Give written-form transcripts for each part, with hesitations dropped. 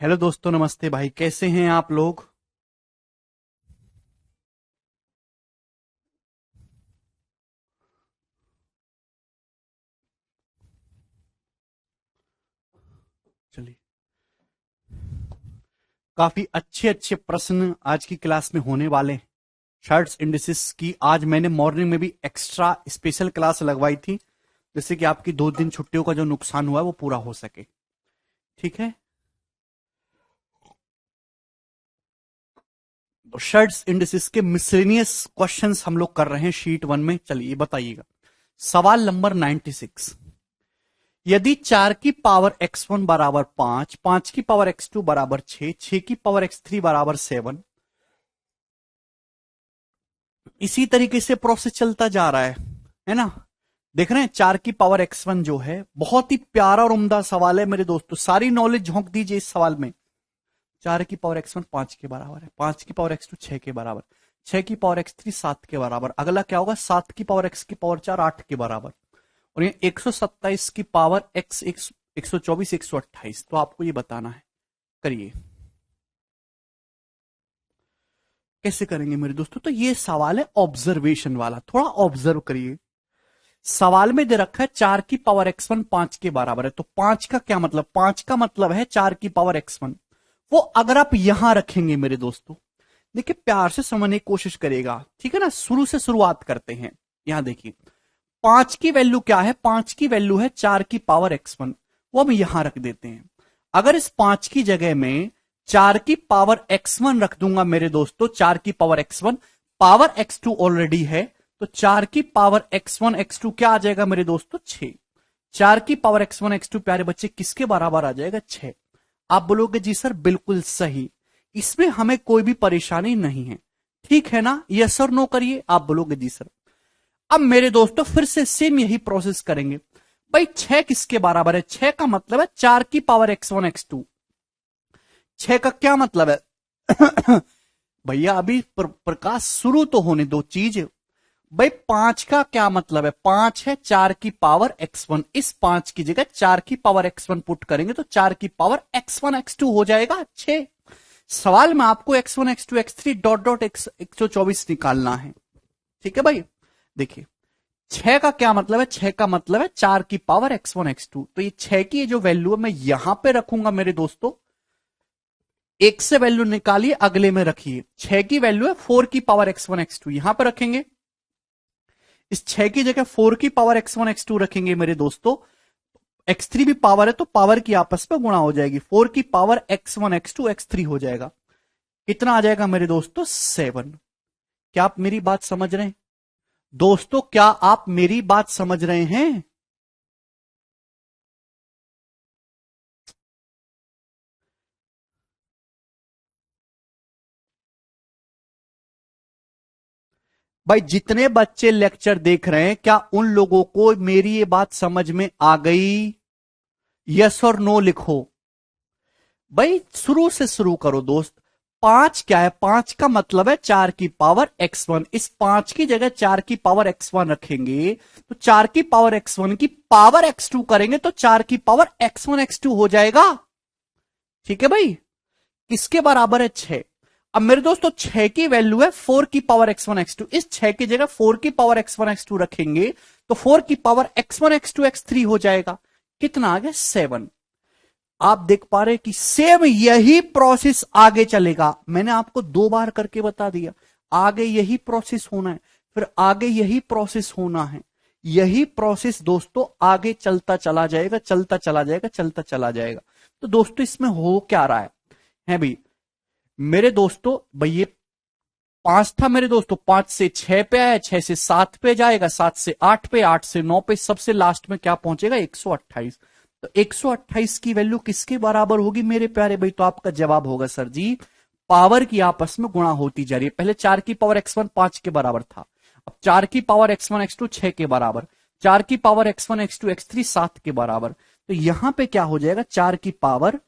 Hello दोस्तों, नमस्ते भाई। कैसे हैं आप लोग? चलिए, काफी अच्छे अच्छे प्रश्न आज की क्लास में होने वाले हैं। शार्ट्स इंडिसेस की आज मैंने मॉर्निंग में भी एक्स्ट्रा स्पेशल क्लास लगवाई थी, जिससे कि आपकी 2 दिन छुट्टियों का जो नुकसान हुआ है वो पूरा हो सके। ठीक है, तो शार्ट्स इंडिसेस के मिसलेनियस क्वेश्चंस हम लोग कर रहे हैं शीट 1 में। चलिए बताइएगा। सवाल नंबर 96। यदि 4 की पावर x1 बराबर 5, 5 की पावर x2 बराबर 6, 6 की पावर x3 बराबर 7, इसी तरीके से प्रोसेस चलता जा रहा है ना। देख रहे हैं 4 की पावर x1 जो है, बहुत ही प्यारा और उम्दा सवाल है मेरे दोस्तों। सारी नॉलेज झोंक दीजिए इस सवाल में। 4 की पावर x1 5 के बराबर है, 5 की पावर x2 6 के बराबर, 6 की पावर x3 7 के बराबर। अगला क्या होगा? 7 की पावर x की पावर 4 8 के बराबर। और ये 127 की पावर x 124 128। तो आपको ये बताना है। करिए। कैसे करेंगे मेरे दोस्तों? तो ये सवाल है ऑब्जर्वेशन वाला, थोड़ा ऑब्जर्व करिए। सवाल में दे रखा है 4 की पावर x1 5 के बराबर है। तो 5 का क्या मतलब? 5 का मतलब है 4 की पावर x1। वो अगर आप यहां रखेंगे मेरे दोस्तों, देखिए प्यार से समझने की कोशिश करेगा, ठीक है ना। शुरू से शुरुआत करते हैं। यहां देखिए 5 की वैल्यू क्या है? 5 की वैल्यू है 4 की पावर x1। वो हम यहां रख देते हैं। अगर इस 5 की जगह में 4 की पावर x1 रख दूंगा मेरे दोस्तों, 4 की power x1, power x2 already है, तो 4 की पावर x1 x2 क्या आ जाएगा मेरे दोस्तों? 6। 4 की पावर x1 x2 प्यारे बच्चे किसके बराबर आ जाएगा? 6। आप बोलोगे जी सर बिल्कुल सही, इसमें हमें कोई भी परेशानी नहीं है, ठीक है ना। यस और नो करिए। आप बोलोगे जी सर। अब मेरे दोस्तों फिर से सेम यही प्रोसेस करेंगे। भाई 6 किसके बराबर है? 6 का मतलब है 4 की पावर x1 x2। 6 का क्या मतलब है? भैया अभी प्रकाश शुरू तो होने दो चीज। भाई 5 का क्या मतलब है? 5 है 4 की पावर x1। इस 5 की जगह 4 की पावर x1 पुट करेंगे तो 4 की पावर x1 x2 हो जाएगा 6। सवाल में आपको x1 x2 x3 dot dot 124 निकालना है। ठीक है भाई। देखिए 6 का क्या मतलब है? 6 का मतलब है 4 की पावर x1 x2। तो ये 6 की जो वैल्यू है मैं यहां पे रखूंगा मेरे दोस्तों। एक से वैल्यू निकालिए, अगले में रखिए। 6 की वैल्यू है 4 की पावर x1 x2, यहां पर रखेंगे। इस 6 की जगह 4 की पावर x1 x2 रखेंगे मेरे दोस्तों। x3 भी पावर है तो पावर की आपस में गुणा हो जाएगी। 4 की पावर x1 x2 x3 हो जाएगा। कितना आ जाएगा मेरे दोस्तों? 7। क्या आप मेरी बात समझ रहे हैं दोस्तों? क्या आप मेरी बात समझ रहे हैं? भाई जितने बच्चे लेक्चर देख रहे हैं, क्या उन लोगों को मेरी ये बात समझ में आ गई? यस और नो लिखो। भाई शुरू से शुरू करो दोस्त। 5 क्या है? 5 का मतलब है 4 की पावर x1। इस 5 की जगह 4 की पावर x1 रखेंगे तो 4 की पावर x1 की पावर x2 करेंगे तो 4 की पावर x1 x2 हो जाएगा। ठीक है भाई। किसके बराबर है? 6। अब मेरे दोस्तों 6 की वैल्यू है 4 की पावर x1 x2। इस 6 की जगह 4 की पावर x1 x2 रखेंगे तो 4 की पावर x1 x2 x3 हो जाएगा। कितना आ गया? 7। आप देख पा रहे हैं कि सेम यही प्रोसेस आगे चलेगा। मैंने आपको 2 बार करके बता दिया। आगे यही प्रोसेस होना है, फिर आगे यही प्रोसेस होना है। यही प्रोसेस दोस्तों आगे चलता चला जाएगा, चलता चला जाएगा, चलता चला जाएगा। तो दोस्तों इसमें हो क्या रहा है भाई मेरे दोस्तों? भाई ये 5 था मेरे दोस्तों, 5 से 6 पे आया, 6 से 7 पे जाएगा, 7 से 8 पे, 8 से 9 पे, सबसे लास्ट में क्या पहुंचेगा? 128। तो 128 की वैल्यू किसके बराबर होगी मेरे प्यारे भाई? तो आपका जवाब होगा सर जी, पावर की आपस में गुणा होती जा रही है। पहले 4 की पावर x1 5 के बराबर था, अब 4 की पावर x1 x2 6 के बराबर, 4 की पावर x1 x2 x3 7 के बराबर। तो यहां पे क्या हो जाएगा? 4 की पावर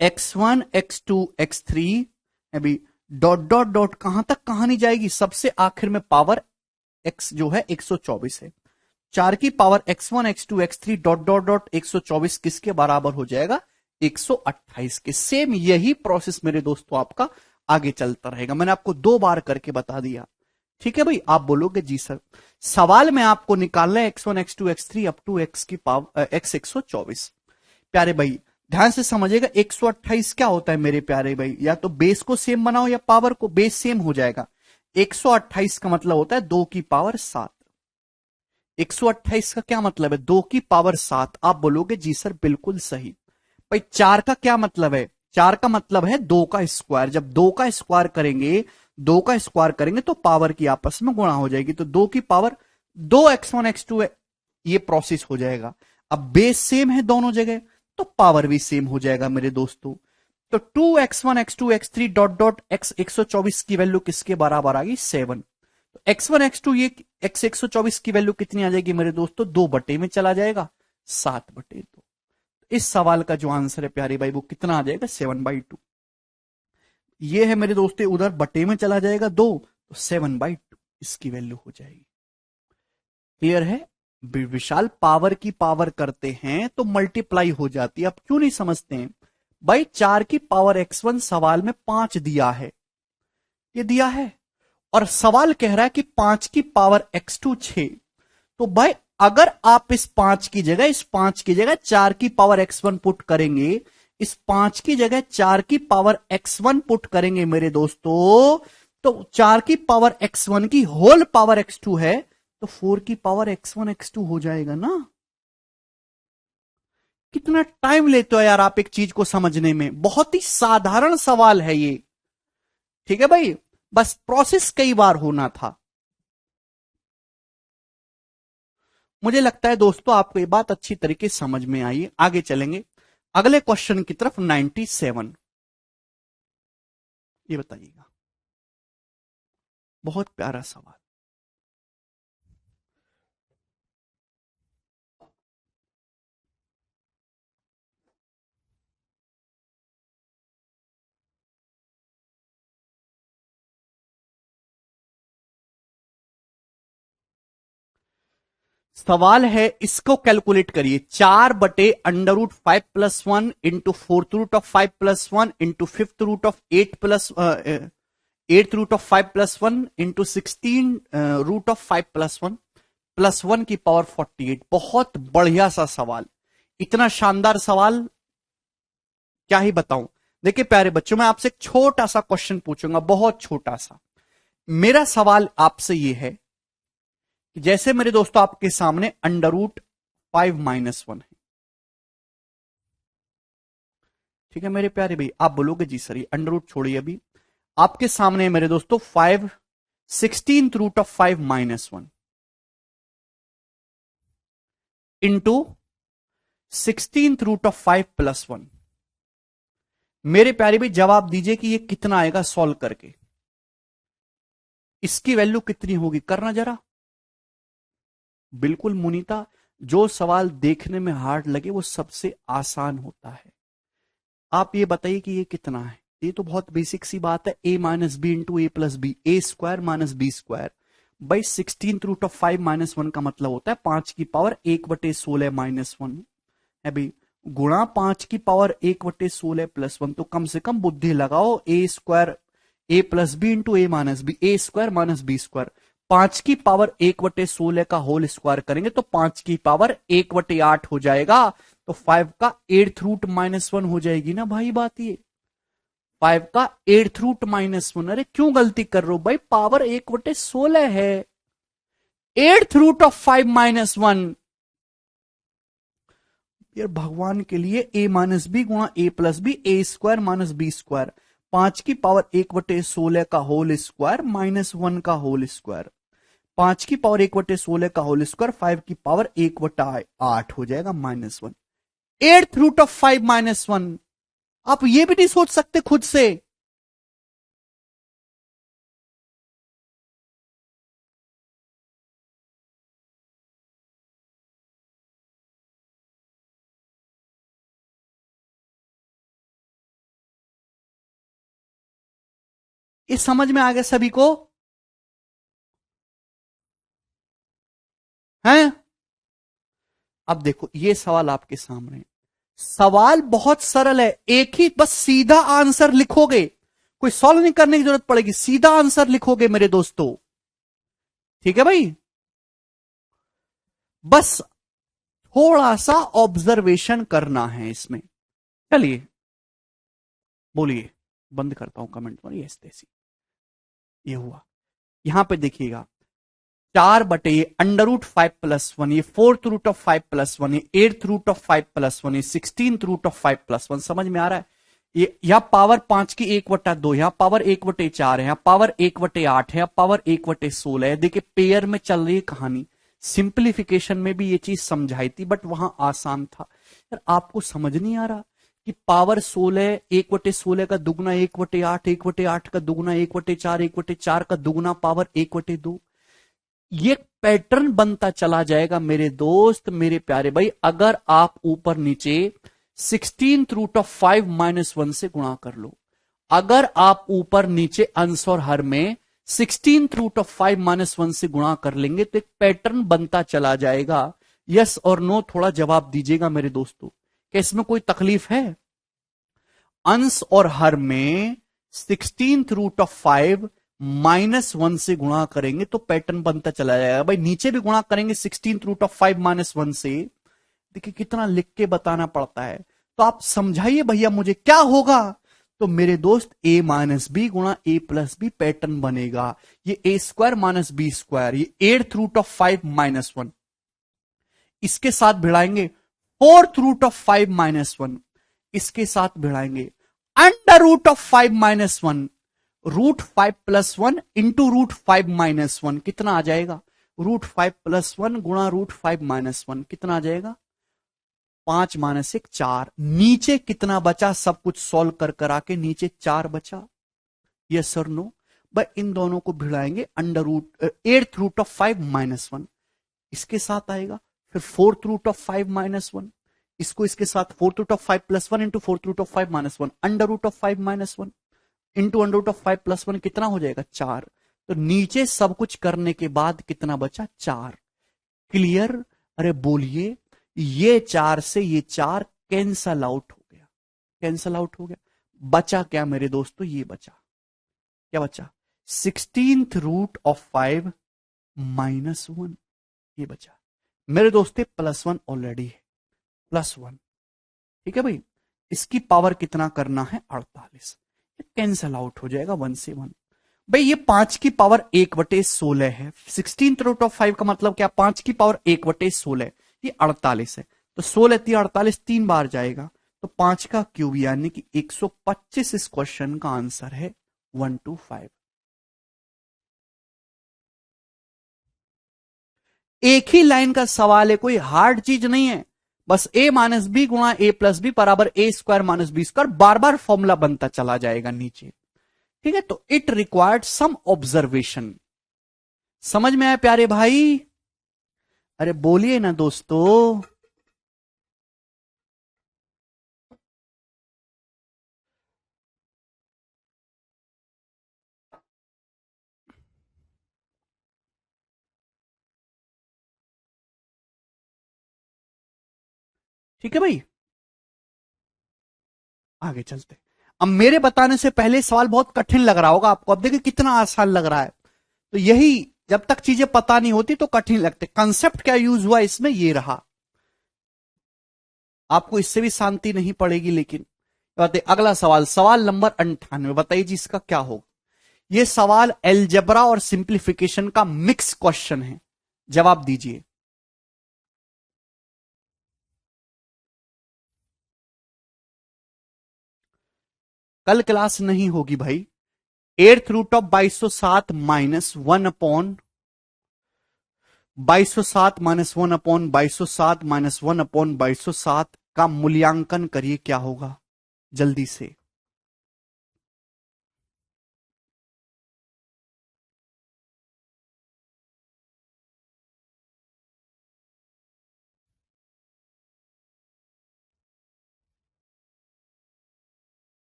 x1 x2 x3 अभी डॉट डॉट डॉट कहां तक कहानी जाएगी? सबसे आखिर में पावर x जो है 124 है। 4 की power x1 x2 x3 dot dot dot 124 किसके बराबर हो जाएगा? 128 के। सेम यही प्रोसेस मेरे दोस्तों आपका आगे चलता रहेगा। मैंने आपको 2 बार करके बता दिया। ठीक है भाई, आप बोलोगे जी सर सवाल में आपको निकालना है x1 x2 x3 up to x की पावर x 124। प्यारे भाई ध्यान से समझिएगा, 128 क्या होता है मेरे प्यारे भाई, या तो बेस को सेम बनाओ या पावर को, बेस सेम हो जाएगा। 128 का मतलब होता है 2 की पावर 7। 128 का क्या मतलब है, 2 की पावर 7। आप बोलोगे जी सर बिल्कुल सही। भाई 4 का क्या मतलब है, 4 का मतलब है 2 का स्क्वायर। जब 2 का स्क्वायर करेंगे, 2 का स्क्वायर करेंगे तो पावर की आपस में गुणा हो जाएगी, तो 2 की पावर 2x1 x2 ये प्रोसेस हो जाएगा। अब बेस सेम है दोनों जगह तो पावर भी सेम हो जाएगा मेरे दोस्तों। तो 2x1 x2 x3 dot dot x 124 की वैल्यू किसके बराबर आ गई, 7। तो x1 x2 ये x 124 की वैल्यू कितनी आ जाएगी मेरे दोस्तों, 2 बटे में चला जाएगा, 7/2। इस सवाल का जो आंसर है प्यारे भाई वो कितना आ जाएगा, 7/2। ये है मेरे दोस्तों, उधर बटे में चला जाएगा 2 तो 7/2 इसकी वैल्यू हो जाएगी। क्लियर है विशाल, पावर की पावर करते हैं तो मल्टीप्लाई हो जाती है। अब क्यों नहीं समझते हैं भाई, 4 की पावर x1 सवाल में 5 दिया है, ये दिया है, और सवाल कह रहा है कि 5 की पावर x2 6। तो भाई अगर आप इस 5 की जगह, इस 5 की जगह 4 की पावर x1 पुट करेंगे, इस 5 की जगह 4 की पावर x1 पुट करेंगे मेरे दोस्तों, तो 4 की पावर x1 की होल पावर x2 है, तो 4 की पावर x1 x2 हो जाएगा ना। कितना टाइम लेते हो यार आप एक चीज को समझने में, बहुत ही साधारण सवाल है ये। ठीक है भाई, बस प्रोसेस कई बार होना था। मुझे लगता है दोस्तों आपको ये बात अच्छी तरीके से समझ में आई है। आगे चलेंगे अगले क्वेश्चन की तरफ। 97 ये बताइएगा, बहुत प्यारा सवाल। सवाल है, इसको कैलकुलेट करिए, 4/√5+1 into 4th root of 5+1 into 5th root of 8+1 into 16th root of 5+1 +1 की पावर 48। बहुत बढ़िया सा सवाल, इतना शानदार सवाल क्या ही बताऊं। देखिए प्यारे बच्चों, मैं आपसे एक छोटा सा क्वेश्चन पूछूंगा, बहुत छोटा सा। मेरा सवाल आपसे यह है कि जैसे मेरे दोस्तों आपके सामने √5 - 1 है। ठीक है मेरे प्यारे भाई, आप बोलोगे जी सर ये अंडर रूट छोड़िए, अभी आपके सामने मेरे दोस्तों 5 16th root of 5 - 1 into 16th root of 5+1। मेरे प्यारे भाई जवाब दीजिए कि ये कितना आएगा सॉल्व करके, इसकी वैल्यू कितनी होगी, करना जरा। बिल्कुल मुनीता, जो सवाल देखने में हार्ड लगे वो सबसे आसान होता है। आप ये बताइए कि ये कितना है। ये तो बहुत बेसिक सी बात है, a - b × a+b, a² - b²। भाई 16th रूट ऑफ 5 - 1 का मतलब होता है 5 की पावर 1/16 -1 है भाई, गुणा 5 की पावर 1/16 +1। तो कम से कम बुद्धि लगाओ, a² - a+b × a² - b²। 5 की पावर 1/16 का होल स्क्वायर करेंगे तो 5 की पावर 1/8 हो जाएगा, तो 5 का 8th रूट - 1 हो जाएगी ना भाई बात ये। 5 का 8th रूट - 1, अरे क्यों गलती कर रहे हो भाई, पावर 1/16 है। 8th रूट ऑफ 5 - 1, यार भगवान के लिए, a - b × a+b, a² - b²। 5 की पावर 1/16 का होल स्क्वायर -1 का होल स्क्वायर। 5 की पावर 1/16 का होल स्क्वायर, 5 की पावर 1/8 हो जाएगा -1। 8th रूट ऑफ 5 - 1, आप ये भी नहीं सोच सकते खुद से। इस समझ में आ गया सभी को हैं। अब देखो ये सवाल आपके सामने, सवाल बहुत सरल है, एक ही बस सीधा आंसर लिखोगे, कोई सॉल्व नहीं करने की जरूरत पड़ेगी, सीधा आंसर लिखोगे मेरे दोस्तों। ठीक है भाई, बस थोड़ा सा ऑब्जर्वेशन करना है इसमें। चलिए बोलिए, बंद करता हूं कमेंट पर, यस तैसी ये हुआ। यहां पे देखिएगा, 4 बटे ये √5+1, ये 4th रूट ऑफ 5+1, ये 8th रूट ऑफ 5+1, ये 16th रूट ऑफ 5+1, समझ में आ रहा है? ये यहां पावर 5 की 1/2, यहां पावर 1/4 है, यहां पावर 1/8 है, यहां पावर 1/16 है। देखिए पेयर में चल रही है कहानी। सिंप्लीफिकेशन में भी ये चीज समझाई थी, बट वहां आसान था। यार आपको समझ नहीं आ रहा कि पावर 16, 1/16 का दुगना 1/8, 1/8 का दुगना 1/4, 1/4 का दुगना पावर 1/2। ये पैटर्न बनता चला जाएगा मेरे दोस्त, मेरे प्यारे भाई, अगर आप ऊपर नीचे 16th रूट ऑफ 5 - 1 से गुणा कर लो। अगर आप ऊपर नीचे अंश और हर में 16th रूट ऑफ 5 - 1 से गुणा कर लेंगे तो एक पैटर्न बनता चला जाएगा। यस और नो थोड़ा जवाब दीजिएगा मेरे दोस्तों, क्या इसमें कोई तकलीफ है? अंश और हर में 16th रूट ऑफ 5 - 1 से गुणा करेंगे तो पैटर्न बनता चला जाएगा। भाई नीचे भी गुणा करेंगे 16th रूट ऑफ 5 - 1 से। देखिए कितना लिख के बताना पड़ता है, तो आप समझाइए भैया मुझे क्या होगा। तो मेरे दोस्त a - b गुणा a+b पैटर्न बनेगा। ये a² - b², ये 8th रूट ऑफ 5 - 1, इसके साथ भिड़ाएंगे 4th रूट ऑफ 5 - 1, इसके साथ भिड़ाएंगे √5 - 1, √5+1 इंटू √5 - 1 कितना आ जाएगा? √5+1 गुणा √5 - 1 कितना आ जाएगा? 5 - 1 4। नीचे कितना बचा? सब कुछ सॉल्व कर कर आके नीचे 4 बचा। Yes sir no? भाई इन दोनों को भिड़ाएंगे √8th रूट ऑफ 5 - 1, इसके साथ आएगा। फिर 4th रूट ऑफ 5 - 1, इसको इसके साथ 4th root of 5+1 into 4th root of 5 - 1, √5 - 1 into √5+1 कितना हो जाएगा? 4। तो नीचे सब कुछ करने के बाद कितना बचा? 4। क्लियर? अरे बोलिए, ये 4 से ये 4 कैंसल आउट हो गया, कैंसल आउट हो गया। बचा क्या मेरे दोस्तों? ये बचा, क्या बचा? 16th रूट ऑफ 5 - 1, ये बचा मेरे दोस्ते। +1 ऑलरेडी है, +1। ठीक है भाई, इसकी पावर कितना करना है? 48। कैंसल आउट हो जाएगा 1 से 1। भाई ये 5 की पावर 1/16 है। 16th रूट ऑफ 5 का मतलब क्या? 5 की पावर 1/16, ये 48 है। तो 16 3 48 3 बार जाएगा, तो 5 का क्यूब यानी कि 125 इस क्वेश्चन का आंसर है 125। एक ही लाइन का सवाल है, कोई हार्ड चीज नहीं है। बस a - b गुणा a+b बराबर a² - b², बार बार फॉर्मूला बनता चला जाएगा नीचे। ठीक है, तो इट रिक्वायर्ड सम ऑब्जर्वेशन। समझ में आया प्यारे भाई? अरे बोलिए ना दोस्तों। ठीक है भाई, आगे चलते। अब मेरे बताने से पहले सवाल बहुत कठिन लग रहा होगा आपको, अब देखिए कितना आसान लग रहा है। तो यही, जब तक चीजें पता नहीं होती तो कठिन लगते। कंसेप्ट क्या यूज हुआ इसमें, ये रहा। आपको इससे भी शांति नहीं पड़ेगी। लेकिन बताइए अगला सवाल, सवाल नंबर 98, बताइए जी इसका क्या होगा। यह सवाल एलजेब्रा और सिंप्लीफिकेशन का मिक्स क्वेश्चन है, जवाब दीजिए। कल क्लास नहीं होगी भाई। 8th रूट ऑफ 2207 -1/2207 का मूल्यांकन करिए, क्या होगा जल्दी से।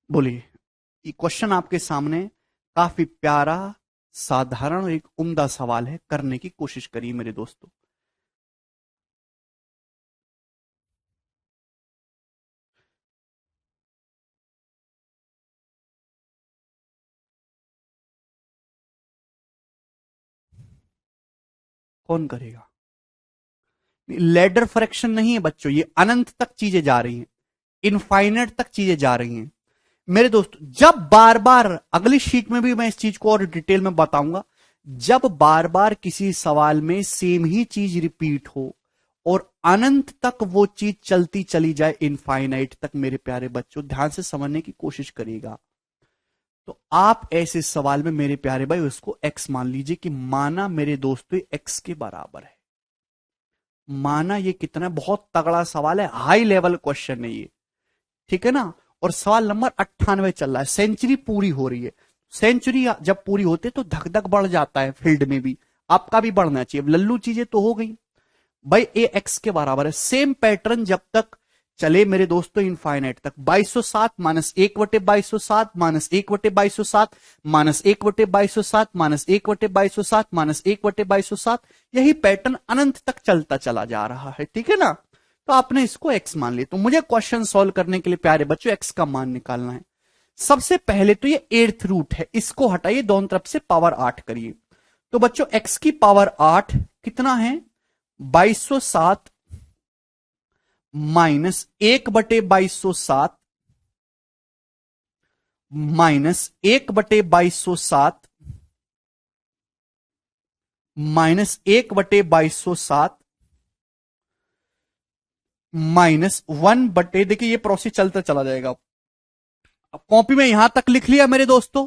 बोलिए, ये क्वेश्चन आपके सामने काफी प्यारा, साधारण और एक उम्दा सवाल है, करने की कोशिश करिए मेरे दोस्तों। कौन करेगा? लैडर फ्रैक्शन नहीं है बच्चों, ये अनंत तक चीजें जा रही हैं, इनफाइनाइट तक चीजें जा रही हैं मेरे दोस्तों। जब बार बार, अगली शीट में भी मैं इस चीज को और डिटेल में बताऊंगा, जब बार बार किसी सवाल में सेम ही चीज रिपीट हो और अनंत तक वो चीज चलती चली जाए, इनफाइनाइट तक, मेरे प्यारे बच्चों ध्यान से समझने की कोशिश करिएगा। तो आप ऐसे सवाल में मेरे प्यारे भाई उसको एक्स मान लीजिए कि माना मेरे दोस्तों एक्स के बराबर है। माना ये कितना बहुत तगड़ा सवाल है, हाई लेवल क्वेश्चन है ये, ठीक है ना। और सवाल नंबर 98 चल रहा है, सेंचुरी पूरी हो रही है। सेंचुरी जब पूरी होती है तो धक धक बढ़ जाता है, फील्ड में भी आपका भी बढ़ना चाहिए। लल्लू चीजें तो हो गई भाई, ए एक्स के बराबर है। सेम पैटर्न जब तक चले मेरे दोस्तों इनफाइनाइट तक, 2207 minus 1/2207 minus 1/2207 minus 1/2207 minus 1/2207 minus 1/2207, यही पैटर्न अनंत तक चलता चला जा रहा है, ठीक है ना। तो आपने इसको एक्स मान लिया। तो मुझे क्वेश्चन सॉल्व करने के लिए प्यारे बच्चों एक्स का मान निकालना है। सबसे पहले तो ये 8th रूट है, इसको हटाइए, दोनों तरफ से पावर 8 करिए। तो बच्चों एक्स की पावर 8 कितना है? 2207 माइनस 1/2207 माइनस 1/2207 माइनस 1/2207 माइनस 1 देखिए ये प्रोसेस चलता चला जाएगा। अब कॉपी में यहां तक लिख लिया मेरे दोस्तों,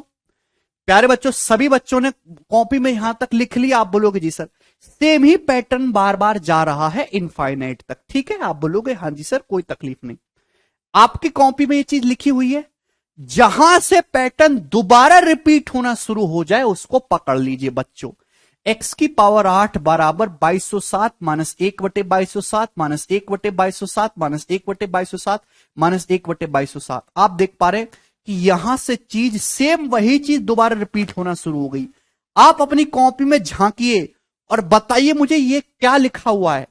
प्यारे बच्चों सभी बच्चों ने कॉपी में यहां तक लिख लिया। आप बोलोगे जी सर सेम ही पैटर्न बार बार जा रहा है इनफाइनाइट तक, ठीक है। आप बोलोगे हाँ जी सर कोई तकलीफ नहीं। आपकी कॉपी में ये चीज लिखी हुई है, जहां से पैटर्न दोबारा रिपीट होना शुरू हो जाए उसको पकड़ लीजिए बच्चों। एक्स की पावर 8 बराबर 2207 माइनस 1/2207 माइनस 1/2207 माइनस 1/2207 माइनस 1/2207। आप देख पा रहे कि यहां से चीज सेम वही चीज दोबारा रिपीट होना शुरू हो गई। आप अपनी कॉपी में झांकिए और बताइए मुझे ये क्या लिखा हुआ है,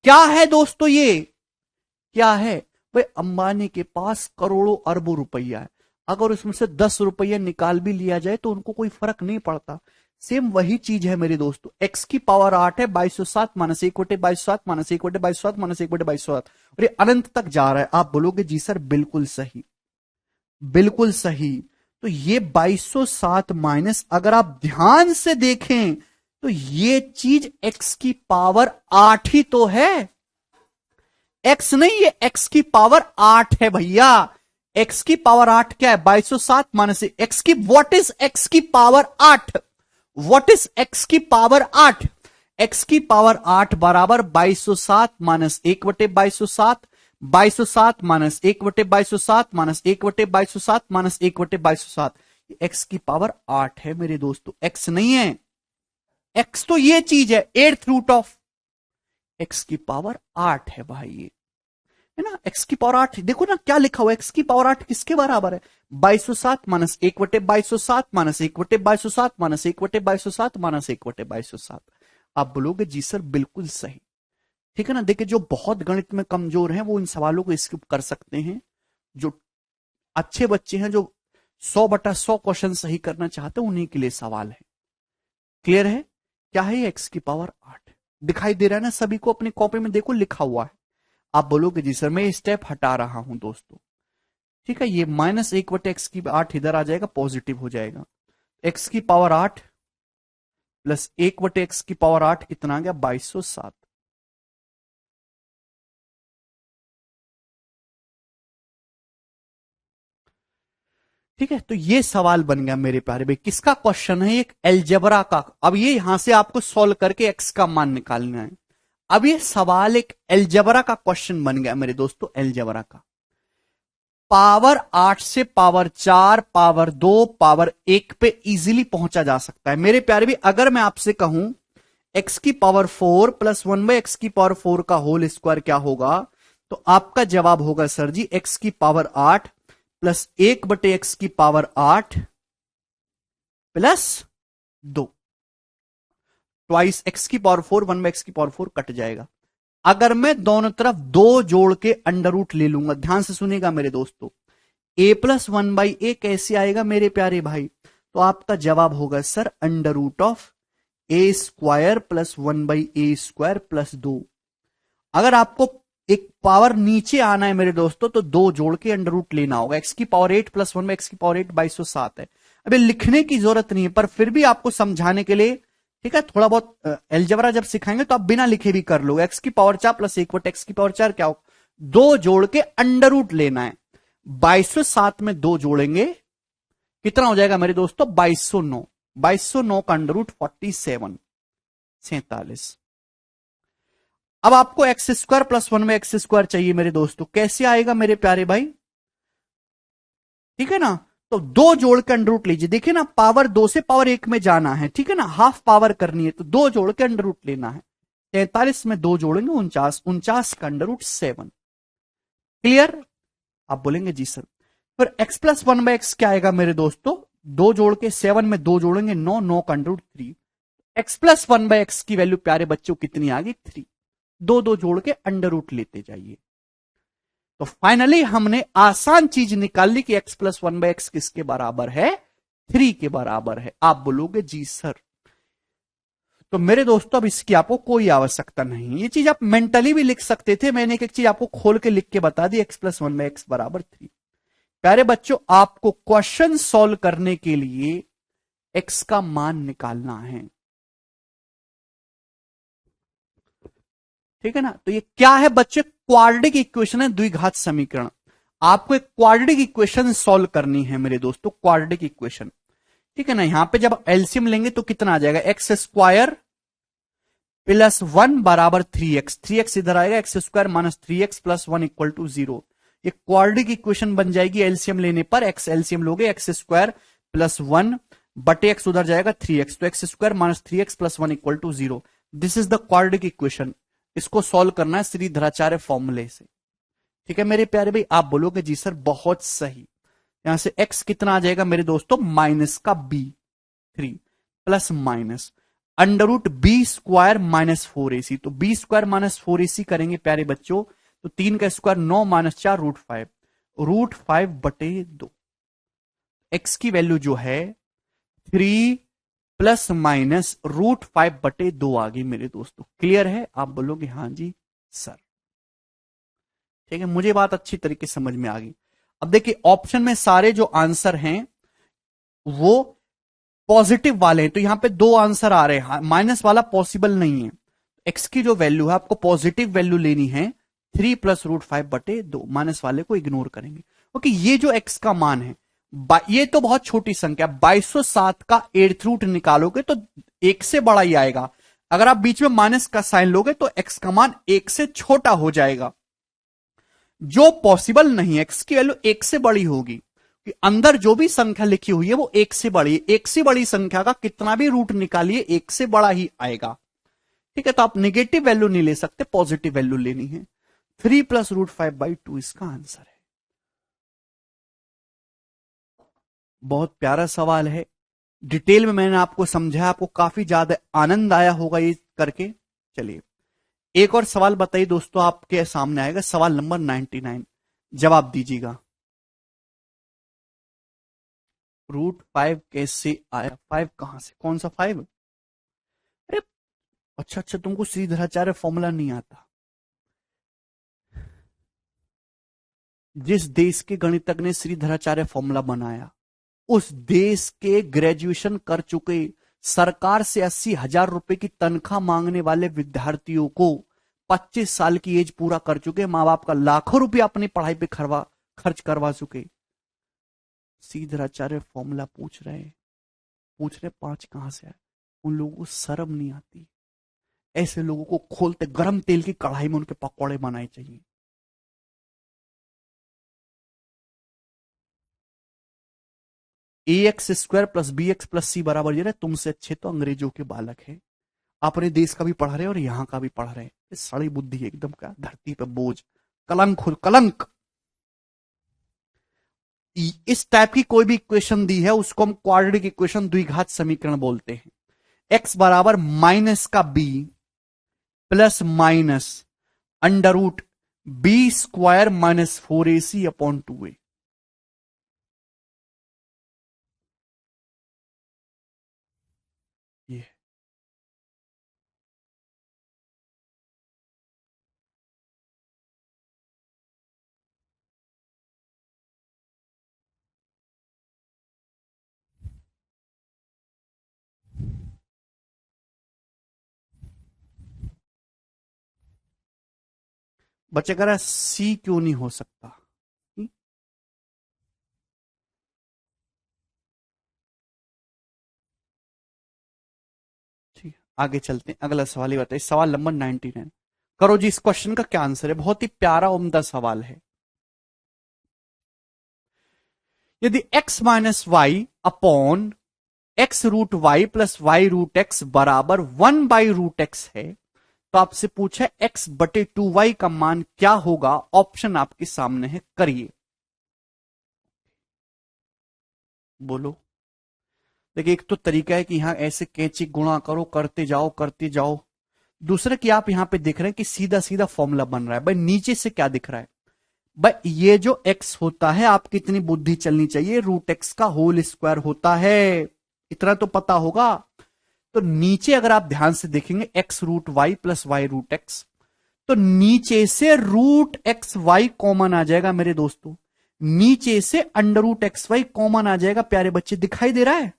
क्या है दोस्तों, ये क्या है भाई? अंबानी के पास करोड़ों अरबों रुपया है, अगर उसमें से 10 रुपया निकाल भी लिया जाए तो उनको कोई फर्क नहीं पड़ता। सेम वही चीज है मेरे दोस्तों। एक्स की पावर 8 है, 2207 माइनस 1/2207 माइनस 1/2207 माइनस 1/2207, और ये अनंत तक जा रहा है। आप बोलोगे जी सर बिल्कुल सही, बिल्कुल सही। तो ये 2207 माइनस, अगर आप ध्यान से देखें तो ये चीज एक्स की पावर 8 ही तो है, एक्स नहीं, ये एक्स की पावर 8 है भैया। एक्स की पावर 8 क्या है? 2207 माइनस एक्स की, व्हाट इज एक्स की पावर 8? व्हाट इज एक्स की पावर 8? एक्स की पावर 8 बराबर 2207 minus 1/2207, 2207 minus 1/2207 minus 1/2207 minus 1/2207। X की पावर 8 है मेरे दोस्तों, एक्स नहीं है। एक्स तो ये चीज है, 8th रूट ऑफ एक्स की पावर 8 है भाई, ये है ना। एक्स की पावर 8 देखो ना क्या लिखा हुआ है, एक्स की पावर 8 किसके बराबर है? 2207 माइनस 1/2207 माइनस 1/2207 माइनस 1/2207 माइनस 1/2207। आप बोलोगे जी सर बिल्कुल सही, ठीक है ना। देखिए जो बहुत गणित में कमजोर हैं वो इन सवालों को स्किप कर सकते हैं, जो अच्छे बच्चे हैं जो 100/100 क्वेश्चन सही करना चाहते हैं उन्हीं के लिए सवाल है। क्लियर है? क्या है ये? एक्स की पावर 8 दिखाई दे रहा है ना सभी को, अपनी कॉपी में देखो लिखा हुआ है। आप बोलोगे जी सर मैं स्टेप हटा रहा हूं दोस्तों, ठीक है। ये माइनस 1/x की 8 इधर आ जाएगा, पॉजिटिव हो जाएगा। एक्स की पावर 8 प्लस 1/x की पावर 8 कितना आ गया? 2207। ठीक है, तो ये सवाल बन गया मेरे प्यारे भाई। किसका क्वेश्चन है? एक एलजेब्रा का। अब ये यहां से आपको सॉल्व करके एक्स का मान निकालना है। अब ये सवाल एक एलजेब्रा का क्वेश्चन बन गया मेरे दोस्तों, एलजेब्रा का। पावर 8 से पावर 4, पावर 2, पावर 1 पे इजीली पहुंचा जा सकता है मेरे प्यारे भी। अगर मैं आपसे कहूं एक्स की पावर 4 प्लस 1/x की पावर 4 का होल स्क्वायर क्या होगा, तो आपका जवाब होगा सर जी एक्स की पावर 8 प्लस 1/x की पावर 8 प्लस 2, ट्वाइस एक्स की पावर 4, 1/x की पावर 4 कट जाएगा। अगर मैं दोनों तरफ 2 जोड़ के अंडर रूट ले लूंगा, ध्यान से सुनिएगा मेरे दोस्तों, a प्लस 1/a कैसे आएगा मेरे प्यारे भाई? तो आपका जवाब होगा sir under root of A square plus 1/a² + 2। अगर आपको एक पावर नीचे आना है मेरे दोस्तों तो 2 जोड़ के अंडर रूट लेना होगा। x⁸ + 1/x⁸ 2207 है। अभी लिखने की जरूरत नहीं है, पर फिर भी आपको समझाने के लिए, ठीक है, थोड़ा बहुत एलजेब्रा जब सिखाएंगे तो आप बिना लिखे भी कर लो। x⁴ + 1/x⁴ क्या हो, 2 जोड़ के अंडर रूट लेना है। 2207 में 2 जोड़ेंगे कितना हो जाएगा मेरे दोस्तों, 2209। 2209 का अंडर रूट 47। अब आपको x² + 1/x² चाहिए मेरे दोस्तों, कैसे आएगा मेरे प्यारे भाई, ठीक है ना। तो 2 जोड़ के अंडर रूट लीजिए, देखिए ना, पावर 2 से पावर 1 में जाना है, ठीक है ना, हाफ पावर करनी है तो 2 जोड़ के अंडर रूट लेना है। 43 में 2 जोड़ेंगे 49, 49 का अंडर रूट 7। क्लियर, आप बोलेंगे जी सर। फिर x + 1/x क्या आएगा मेरे दोस्तों, 2 जोड़ के 7 में 2 जोड़ेंगे 9, 9 का अंडर रूट 3। x + 1/x की वैल्यू प्यारे बच्चों कितनी आ गई, 3। 2 जोड़ के अंडर रूट लेते जाइए। तो फाइनली हमने आसान चीज निकाल ली कि x + 1/x किसके बराबर है, 3 के बराबर है। आप बोलोगे जी सर। तो मेरे दोस्तों अब इसकी आपको कोई आवश्यकता नहीं, ये चीज आप मेंटली भी लिख सकते थे, मैंने एक चीज आपको खोल के लिख के बता दी, x + 1/x बराबर 3। प्यारे बच्चों आपको क्वेश्चन सॉल्व करने के लिए x का मान निकालना है, ठीक है ना। तो ये क्या है बच्चे, क्वाड्रेटिक इक्वेशन है, द्विघात समीकरण। आपको एक क्वाड्रेटिक इक्वेशन सॉल्व करनी है मेरे दोस्तों, क्वाड्रेटिक इक्वेशन, ठीक है ना। यहां पे जब एलसीएम लेंगे तो कितना आ जाएगा, x² + 1 बराबर 3x, 3x इधर आएगा, x² - 3x + 1 = 0। ये क्वाड्रेटिक इक्वेशन बन जाएगी एलसीएम लेने पर। x एलसीएम लोगे, x² + 1 बटे x उधर जाएगा 3x, तो x² - 3x + 1 = 0। This is the quadratic equation. इसको सॉल्व करना है श्रीधराचार्य फॉर्मूले से, ठीक है मेरे प्यारे भाई। आप बोलोगे जी सर बहुत सही। यहां से x कितना आ जाएगा मेरे दोस्तों, -b3 plus minus under root b² - 4ac। तो b² - 4ac करेंगे प्यारे बच्चों, तो 3 का स्क्वायर 9 - 4 √5, √5/2। x की वैल्यू जो है 3 प्लस माइनस √5/2 आ गई मेरे दोस्तों। क्लियर है, आप बोलोगे हाँ जी सर, ठीक है, मुझे बात अच्छी तरीके से समझ में आ गई। अब देखिए ऑप्शन में सारे जो आंसर हैं वो पॉजिटिव वाले हैं, तो यहां पे 2 आंसर आ रहे हैं, माइनस वाला पॉसिबल नहीं है। एक्स की जो वैल्यू है आपको पॉजिटिव वैल्यू लेनी है, 3 प्लस √5/2, माइनस वाले को इग्नोर करेंगे। ओके, ये जो एक्स का मान है, ये तो बहुत छोटी संख्या, 2207 का 8th रूट निकालोगे तो 1 से बड़ा ही आएगा। अगर आप बीच में माइनस का साइन लोगे तो एक्स का मान 1 से छोटा हो जाएगा, जो पॉसिबल नहीं है। एक्स की वैल्यू 1 से बड़ी होगी, कि अंदर जो भी संख्या लिखी हुई है वो 1 से बड़ी है। 1 से बड़ी संख्या का कितना भी रूट निकालिए 1 से बड़ा ही आएगा, ठीक है। तो आप नेगेटिव वैल्यू नहीं ले सकते, पॉजिटिव वैल्यू लेनी है। 3 प्लस √5/2 इसका आंसर है। बहुत प्यारा सवाल है, डिटेल में मैंने आपको समझाया, आपको काफी ज्यादा आनंद आया होगा ये करके। चलिए एक और सवाल बताइए दोस्तों, आपके सामने आएगा सवाल नंबर 99, जवाब दीजिएगा। √5 कैसे आया, 5 कहां से, कौन सा 5? अरे अच्छा अच्छा, तुमको श्रीधराचार्य फॉर्मूला नहीं आता। जिस देश के गणितज्ञ ने श्रीधराचार्य फॉर्मूला बनाया, उस देश के ग्रेजुएशन कर चुके, सरकार से 80,000 रुपए की तनख्वाह मांगने वाले विद्यार्थियों को 25 साल की एज पूरा कर चुके, मां बाप का लाखों रुपया अपनी पढ़ाई पे खर्च करवा चुके, श्रीधराचार्य फॉर्मूला पूछ रहे 5 कहां से आए। उन लोगों को शर्म नहीं आती। ऐसे लोगों को खोलते गरम तेल की कढ़ाई में उनके पकौड़े बनाए चाहिए। ax² + bx + c बराबर ये, तुमसे अच्छे तो अंग्रेजों के बालक हैं, अपने देश का भी पढ़ रहे हैं और यहां का भी पढ़ रहे हैं। ये सड़ी बुद्धि एकदम का, धरती पे बोझ, कलंक कलंक। इस टाइप की कोई भी इक्वेशन दी है उसको हम क्वाड्रेटिक इक्वेशन, द्विघात समीकरण बोलते हैं। x बराबर -b plus minus under root b² - 4ac/2a। ये बच्चे कह रहा है सी क्यों नहीं हो सकता? ठीक है, आगे चलते हैं, अगला सवाल ही बताइए, सवाल नंबर 99। करो जी, इस क्वेश्चन का क्या आंसर है? बहुत ही प्यारा उम्दा सवाल है। यदि x minus Y upon X root Y plus Y root X बराबर 1/√x है, तो आपसे पूछा x/2y का मान क्या होगा? ऑप्शन आपके सामने है, करिए, बोलो। देखिए, एक तो तरीका है कि यहां ऐसे कैंची गुणा करो, करते जाओ करते जाओ। दूसरा कि आप यहां पे देख रहे हैं कि सीधा सीधा फॉर्मूला बन रहा है। भाई नीचे से क्या दिख रहा है? भाई ये जो x होता है, आपकी इतनी बुद्धि चलनी चाहिए, √x का होल स्क्वायर होता है, इतना तो पता होगा। तो नीचे अगर आप ध्यान से देखेंगे, x root Y plus Y root X, तो नीचे से √xy कॉमन आ जाएगा मेरे दोस्तों। नीचे से √xy कॉमन आ जाएगा। प्यारे बच्चे, दिखाई दे रहा है?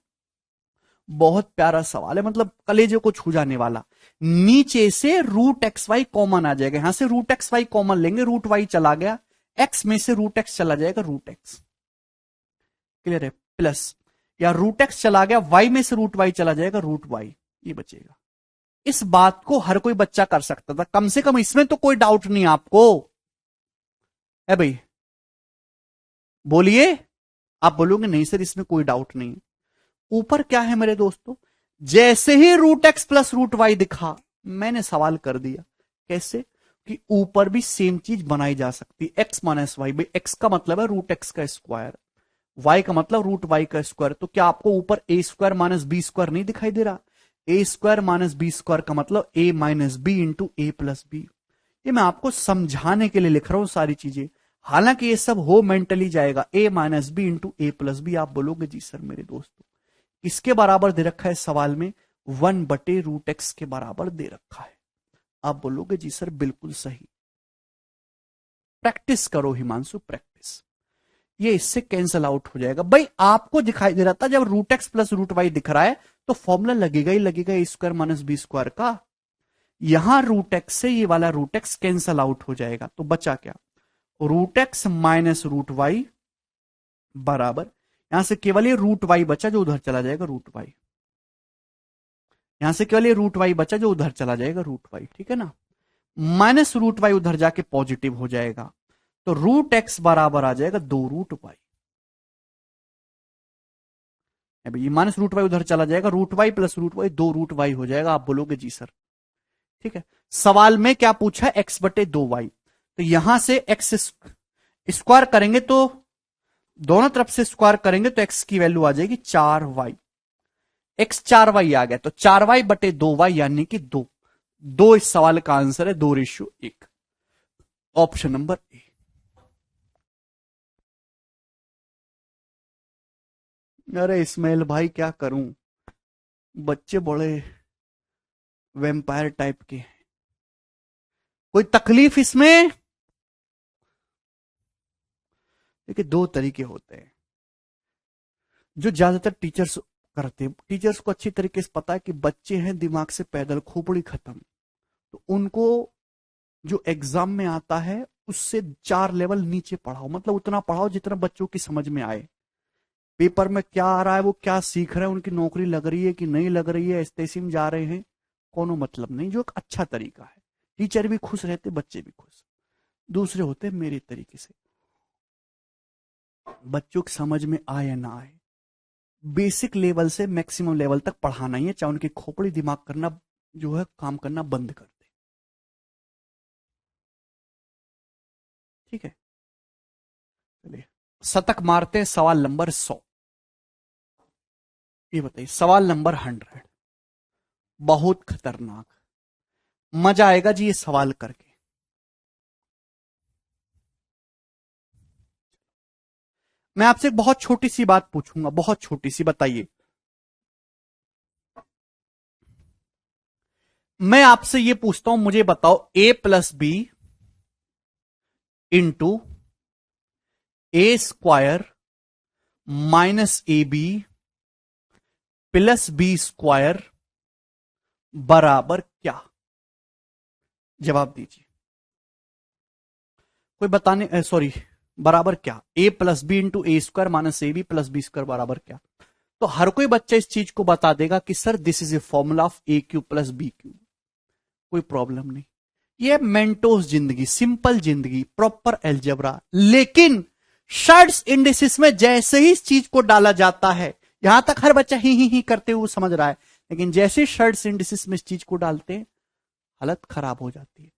बहुत प्यारा सवाल है, मतलब कलेजे को छू जाने वाला। नीचे से √xy कॉमन आ जाएगा। यहां से √xy कॉमन लेंगे, √y चला गया, x में से √x चला जाएगा, √x। क्लियर है? प्लस, या √x चला गया, y में से √y चला जाएगा, √y, ये बचेगा। इस बात को हर कोई बच्चा कर सकता था, कम से कम इसमें तो कोई डाउट नहीं आपको है भाई? बोलिए। आप बोलोगे नहीं सर इसमें कोई डाउट नहीं। ऊपर क्या है मेरे दोस्तों? जैसे ही √x प्लस √y दिखा, मैंने सवाल कर दिया। कैसे? कि ऊपर भी सेम चीज बनाई जा सकती है, x माइनस वाई। भाई x का मतलब है √x का स्क्वायर, y का मतलब √y का स्क्वायर। तो क्या आपको ऊपर a square minus B square नहीं दिखाई दे रहा? a square minus B square का मतलब a minus B into A plus B. ये मैं आपको समझाने के लिए लिख रहा हूं सारी चीजें, हालांकि ये सब हो मेंटली जाएगा। a minus B into A plus B. आप बोलोगे जी सर मेरे दोस्तों किसके बराबर दे रखा है सवाल में? 1/√x के बराबर दे रखा है। आप बोलोगे जी सर बिल्कुल सही। प्रैक्टिस करो हिमांशु, प्रैक्टिस, ये इससे कैंसल आउट हो जाएगा। भाई आपको दिखाई दे रहा था जब √x प्लस √y दिख रहा है तो फॉर्मूला लगेगा ही लगेगा, a square minus B square का। यहां √x से ये वाला √x कैंसल आउट हो जाएगा, तो बचा क्या? √x माइनस √y बराबर, यहां से केवल ये √y बचा जो उधर चला जाएगा, √y। यहां से केवल ये √y बचा जो उधर चला जाएगा, √y, ठीक है ना? माइनस √y उधर जाके पॉजिटिव हो जाएगा, तो √x बराबर आ जाएगा 2√y। अभी ये माइनस √y उधर चला जाएगा, √y प्लस √y 2√y हो जाएगा। आप बोलोगे जी सर, ठीक है। सवाल में क्या पूछा? x/2y, तो यहां से x स्क्वायर करेंगे तो दोनों तरफ से स्क्वायर करेंगे तो x की वैल्यू आ जाएगी 4y। x 4y आ गया, तो 4y/2y यानी कि 2। दो इस सवाल का आंसर है, 2:1, ऑप्शन नंबर ए। अरे इस्माइल भाई क्या करूं, बच्चे बड़े वेम्पायर टाइप के हैं। कोई तकलीफ इसमें? देखिए दो तरीके होते हैं जो ज्यादातर टीचर्स करते हैं। टीचर्स को अच्छी तरीके से पता है कि बच्चे हैं दिमाग से पैदल, खोपड़ी खत्म, तो उनको जो एग्जाम में आता है उससे 4 लेवल नीचे पढ़ाओ, मतलब उतना पढ़ाओ जितना बच्चों की समझ में आए। पेपर में क्या आ रहा है, वो क्या सीख रहे हैं, उनकी नौकरी लग रही है कि नहीं लग रही है, इस्तेसी में जा रहे हैं, कोनो मतलब नहीं। जो एक अच्छा तरीका है, टीचर भी खुश रहते, बच्चे भी खुश। दूसरे होते हैं मेरे तरीके से, बच्चों की समझ में आए या ना आए, बेसिक लेवल से मैक्सिमम लेवल तक पढ़ाना ही है, चाहे उनकी खोपड़ी दिमाग करना जो है काम करना बंद कर दे। ठीक है, चलिए शतक मारते हैं सवाल नंबर 100। ये बताइए सवाल नंबर 100, बहुत खतरनाक, मजा आएगा जी ये सवाल करके। मैं आपसे एक बहुत छोटी सी बात पूछूंगा, बहुत छोटी सी, बताइए। मैं आपसे ये पूछता हूं, मुझे बताओ a+b into a² -ab +b² बराबर क्या? जवाब दीजिए। कोई बताने, सॉरी, बराबर क्या, a plus B into A square minus A b plus B square बराबर क्या। तो हर कोई बच्चा इस चीज को बता देगा कि sir this is a formula of A cube plus B cube, कोई प्रॉब्लम नहीं। ये मेंटोस जिंदगी, सिंपल जिंदगी, प्रॉपर एल्जेब्रा। लेकिन शर्ट्स इंडिसिस में जैसे ही इस चीज को डाला जाता है, यहां तक हर बच्चा ही करते हुए समझ रहा है, लेकिन जैसे शर्ट्स इंडिसिस में इस चीज को डालते हैं हालत खराब हो जाती है।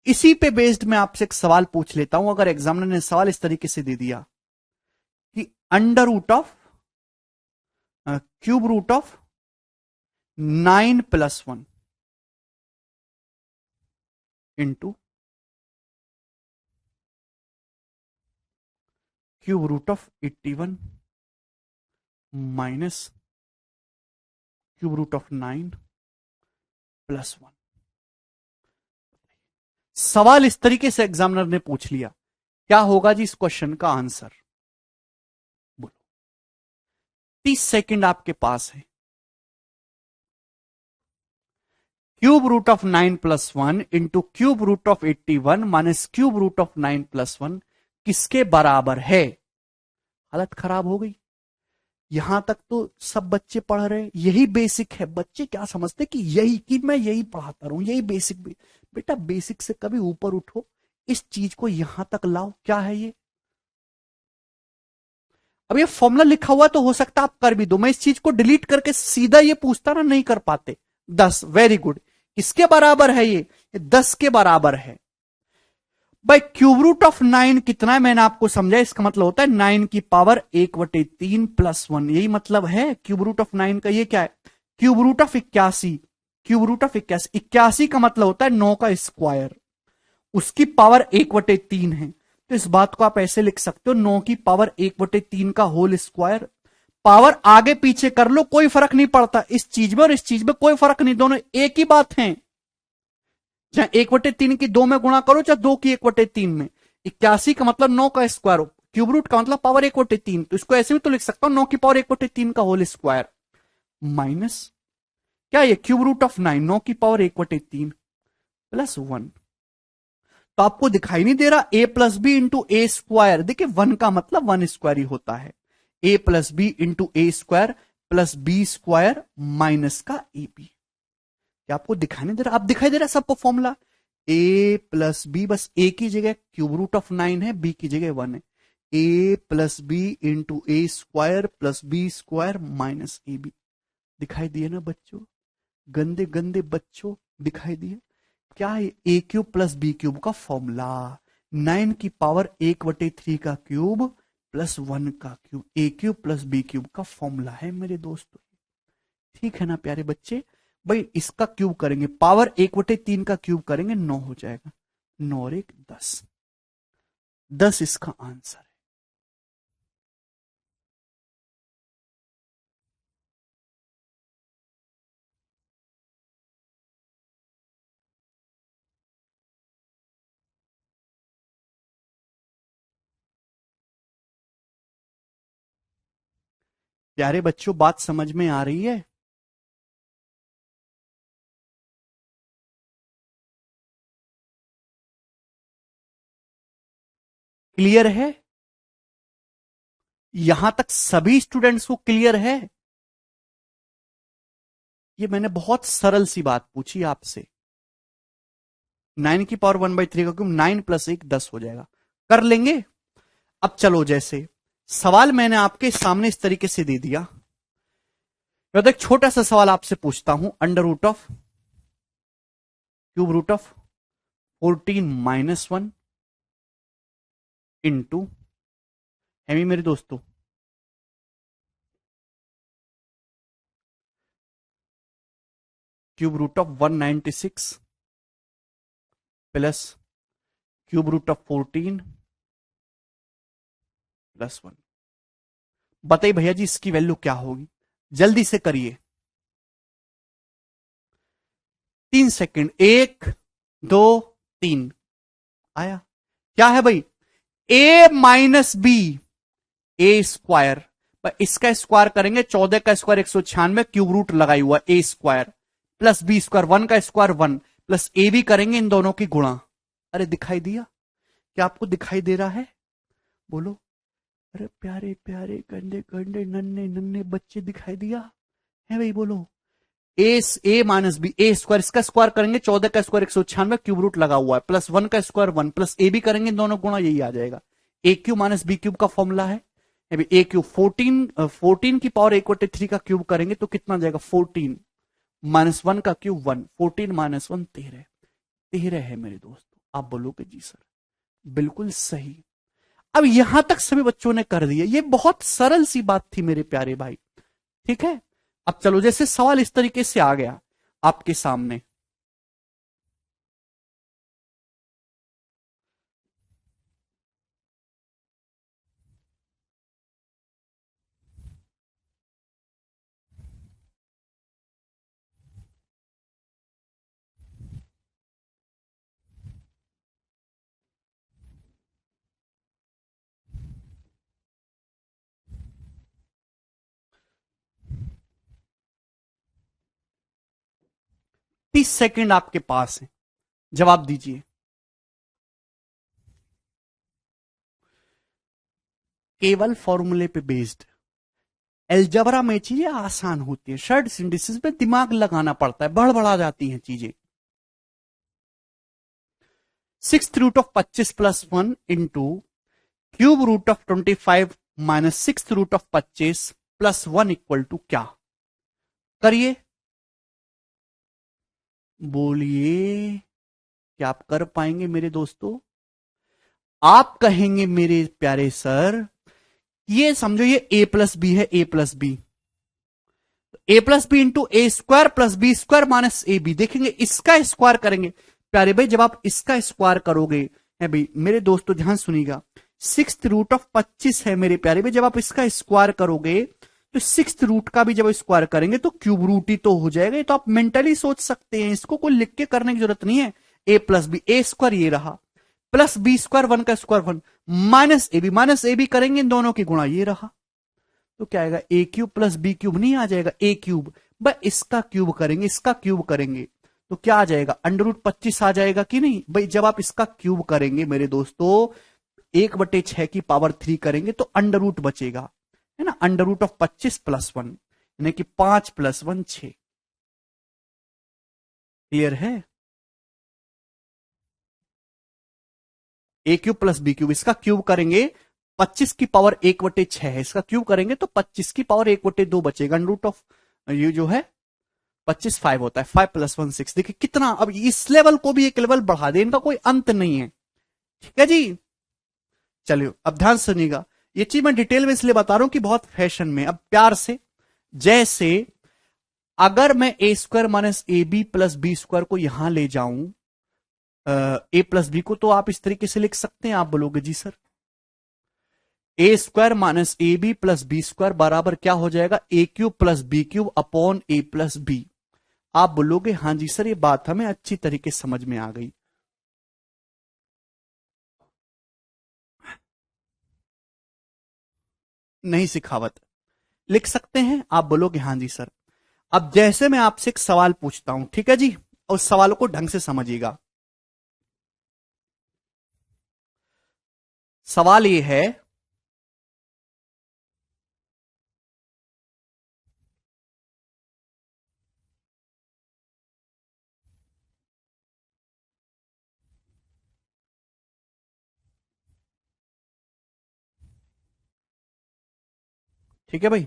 इसी पे बेस्ड मैं आपसे एक सवाल पूछ लेता हूं। अगर एग्जामिनर ने सवाल इस तरीके से दे दिया कि under root of cube root of 9+1 into cube root of 81 minus cube root of 9+1, सवाल इस तरीके से एग्जामिनर ने पूछ लिया, क्या होगा जी इस क्वेश्चन का आंसर? बोलो, 30 सेकंड आपके पास है। Cube root of 9+1 into cube root of 81 minus cube root of 9+1 किसके बराबर है? हालत खराब हो गई। यहां तक तो सब बच्चे पढ़ रहे हैं, यही बेसिक है। बच्चे क्या समझते कि यही, कि मैं यही पढ़ाता रहूं, यही बेसिक। बेटा बेसिक से कभी ऊपर उठो, इस चीज को यहां तक लाओ। क्या है ये? अब ये फॉर्मूला लिखा हुआ तो हो सकता है आप कर भी दो, मैं इस चीज को डिलीट करके सीधा ये पूछता ना, नहीं कर पाते। 10, वेरी गुड। किसके बराबर है ये? 10 के बराबर है। भाई क्यूब रूट ऑफ 9 कितना है मैंने आपको समझा, इसका मतलब होता है 9 की पावर 1/3 प्लस 1, यही मतलब है क्यूब रूट ऑफ 9 का। ये क्या है? Cube root of 81, cube root of 81, 81 का मतलब होता है 9 का स्क्वायर, उसकी पावर 1/3 है। तो इस बात को आप ऐसे लिख सकते हो, 9 की पावर 1/3 का होल स्क्वायर। पावर आगे पीछे कर लो, कोई फर्क नहीं पड़ता, इस चीज में और इस चीज में कोई फर्क नहीं, दोनों एक ही बात है। चाहे 1/3 की 2 में गुणा करो, चाहे 2 की 1/3 में। 81 का मतलब 9 का स्क्वायर, क्यूब रूट का मतलब पावर 1/3, तो इसको ऐसे भी तो लिख सकता हूं, 9 की पावर 1/3 का होल स्क्वायर माइनस क्या, ये क्यूब रूट ऑफ 9, 9 की पावर 1/3 प्लस 1। तो आपको दिखाई नहीं दे रहा a plus B into A square? देखिए 1 का मतलब 1 स्क्वायर ही होता है। a plus B into A square plus B square minus का ए बी। क्या आपको दिखाई नहीं दे रहा? आप दिखाई दे रहा है सबको फॉर्मूला? a प्लस बी, बस a की जगह क्यूब रूट ऑफ 9 है, b की जगह 1 है। a plus B into A square plus B square minus A B. दिखाई दिए ना बच्चों? गंदे गंदे बच्चों, दिखाई दिए? क्या है? A cube plus B cube का फॉर्मूला, 9 की पावर 1/3 का क्यूब प्लस 1 का क्यूब, ए क्यूब प्लस बी क्यूब का फॉर्मूला है मेरे दोस्तों। ठीक है ना प्यारे बच्चे? भाई इसका क्यूब करेंगे, पावर 1/3 का क्यूब करेंगे, 9 हो जाएगा। 9 और 1 10, 10 इसका आंसर है। प्यारे बच्चों बात समझ में आ रही है? क्लियर है? यहां तक सभी स्टूडेंट्स को क्लियर है? ये मैंने बहुत सरल सी बात पूछी आपसे। 9 की पावर 1/3 का क्यूब, 9 प्लस 1 10 हो जाएगा, कर लेंगे। अब चलो, जैसे सवाल मैंने आपके सामने इस तरीके से दे दिया, मैं तो एक छोटा सा सवाल आपसे पूछता हूं, under root of cube root of 14 - 1 into, है मेरे दोस्तों, cube root of 196 plus cube root of 14 plus 1। बताइए भैया जी इसकी वैल्यू क्या होगी? जल्दी से करिए, 3 सेकंड, 1 2 3। आया? क्या है भाई? a minus B, A square, इसका स्क्वायर करेंगे, 14 का स्क्वायर 196, क्यूब रूट लगाई हुआ A square plus B square, 1 का स्क्वायर 1 प्लस ए बी करेंगे इन दोनों की गुणा। अरे दिखाई दिया? क्या आपको दिखाई दे रहा है? बोलो। अरे प्यारे प्यारे गंदे गंदे नन्हे नन्हे बच्चे दिखाई दिया है भाई? बोलो। ए माइनस बी ए स्क्वायर, इसका स्क्वायर करेंगे 14 का स्क्वायर 196, क्यूब रूट लगा हुआ है, प्लस 1 का स्क्वायर 1, प्लस ए भी करेंगे दोनों गुणा, यही आ जाएगा। A cube minus b cube का फॉर्मूला है। ए क्यूब 14 की पावर 1/3 का क्यूब करेंगे तो कितना जाएगा? 14 माइनस 1 का क्यूब 1, 14 माइनस 1 13। 13 है मेरे दोस्तों। आप बोलोगे जी सर बिल्कुल सही। अब यहां तक सभी बच्चों ने कर दिया, ये बहुत सरल सी बात थी मेरे प्यारे भाई। ठीक है। अब चलो, जैसे सवाल इस तरीके से आ गया आपके सामने। तीस सेकंड आपके पास है, जवाब दीजिए। केवल फॉर्मूले पे बेस्ड। एल्जबरा में चीजें आसान होती है, शॉर्ट सिंथेसिस में दिमाग लगाना पड़ता है, बड़बड़ा जाती हैं चीजें। Six root of 25 plus 1 into cube root of 25 minus six root of 25 plus 1 equal to क्या? करिए, बोलिए। क्या आप कर पाएंगे मेरे दोस्तों? आप कहेंगे मेरे प्यारे सर, ये समझो ये ए प्लस बी है, a plus b, a plus B into A square plus B square minus A b. देखेंगे इसका स्क्वायर करेंगे। प्यारे भाई जब आप इसका स्क्वायर करोगे, है भाई मेरे दोस्तों ध्यान सुनिएगा, सिक्स रूट ऑफ 25 है मेरे प्यारे भाई, जब आप इसका स्क्वायर करोगे तो सिक्स रूट का भी जब स्क्वायर करेंगे तो क्यूब रूट ही तो हो जाएगा। ये तो आप मेंटली सोच सकते हैं, इसको कोई लिख के करने की जरूरत नहीं है। A plus b, A square ये रहा, प्लस बी स्क्वायर 1 का स्क्वायर 1, माइनस ए बी करेंगे इन दोनों की गुणा, ये रहा। तो क्या आएगा? ए क्यूब प्लस बी क्यूब नहीं आ जाएगा? ए क्यूब, बस इसका क्यूब करेंगे, इसका क्यूब करेंगे तो क्या आ जाएगा? अंडर रूट 25 आ जाएगा कि नहीं भाई? जब आप इसका क्यूब करेंगे मेरे दोस्तों, 1/6 की पावर 3 करेंगे तो अंडर रूट बचेगा, है ना? अंडर रूट ऑफ 25 प्लस 1 यानी कि 5 प्लस 1 6। क्लियर है? A cube plus B cube, इसका क्यूब करेंगे 25 की पावर 1/6 है, इसका क्यूब करेंगे तो 25 की पावर 1/2 बचेगा। अंडर रूट ऑफ ये जो है 25 5 होता है, 5 प्लस 1 6। देखिए कितना, अब इस लेवल को भी एक लेवल बढ़ा दे, इनका कोई अंत नहीं है। ठीक है जी। चलिए अब ध्यान सुनिएगा, ये चीज मैं डिटेल में इसलिए बता रहा हूं कि बहुत फैशन में, अब प्यार से। जैसे अगर मैं a square minus A b plus B square को यहां ले जाऊं ए प्लस बी को, तो आप इस तरीके से लिख सकते हैं। आप बोलोगे जी sir a square minus A b plus B square बराबर क्या हो जाएगा? A cube plus B cube upon a plus B. आप बोलोगे हाँ जी सर ये बात हमें अच्छी तरीके समझ में आ गई। नहीं सिखावत, लिख सकते हैं। आप बोलोगे हाँ जी सर। अब जैसे मैं आपसे एक सवाल पूछता हूं, ठीक है जी, और उस सवाल को ढंग से समझिएगा। सवाल ये है, ठीक है भाई?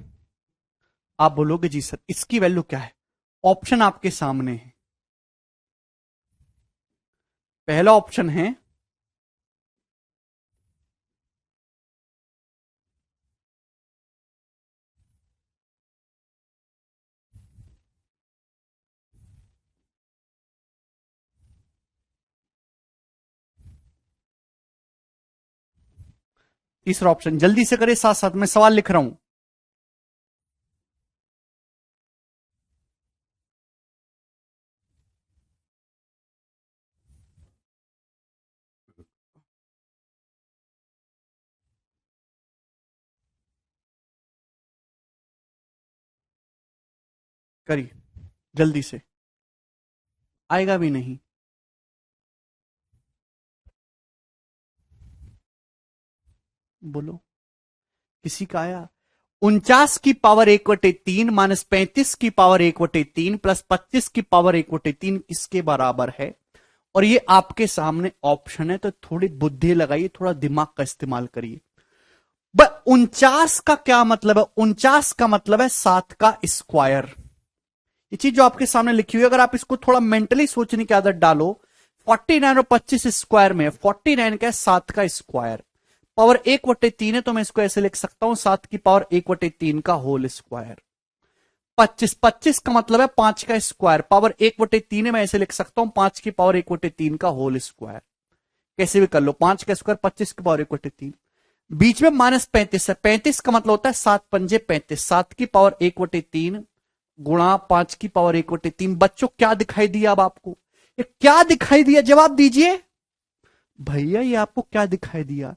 आप बोलोगे जी सर इसकी वैल्यू क्या है? ऑप्शन आपके सामने है। पहला ऑप्शन है तीसरा ऑप्शन, जल्दी से करें, साथ साथ में सवाल लिख रहा हूं। करिए जल्दी से, आएगा भी नहीं। बोलो, किसी का आया? 49 की पावर 1/3 माइनस 35 की पावर 1/3 प्लस 25 की पावर 1/3 किसके बराबर है? और ये आपके सामने ऑप्शन है, तो थोड़ी बुद्धि लगाइए, थोड़ा दिमाग का इस्तेमाल करिए। 49 का मतलब है 7 का स्क्वायर। ये चीज जो आपके सामने लिखी हुई है, अगर आप इसको थोड़ा मेंटली सोचने की आदत डालो, 49 और 25 स्क्वायर में 49 का 7 का स्क्वायर, पावर 1/3 है, तो मैं इसको ऐसे लिख सकता हूं 7 की पावर 1/3 का होल स्क्वायर। 25 का मतलब है 5 का स्क्वायर, पावर 1/3 है, मैं ऐसे लिख सकता हूं 5 की पावर 1/3 का होल स्क्वायर। कैसे भी कर लो, 5 का स्क्वायर 25 की पावर 1/3। बीच में -35 है, 35 का मतलब होता है 7 पंजे 35, 7 की पावर 1/3 गुणा 5 की पावर 1/3। बच्चों क्या दिखाई दिया अब आपको? ये क्या दिखाई दिया, जवाब दीजिए भैया, ये आपको क्या दिखाई दिया?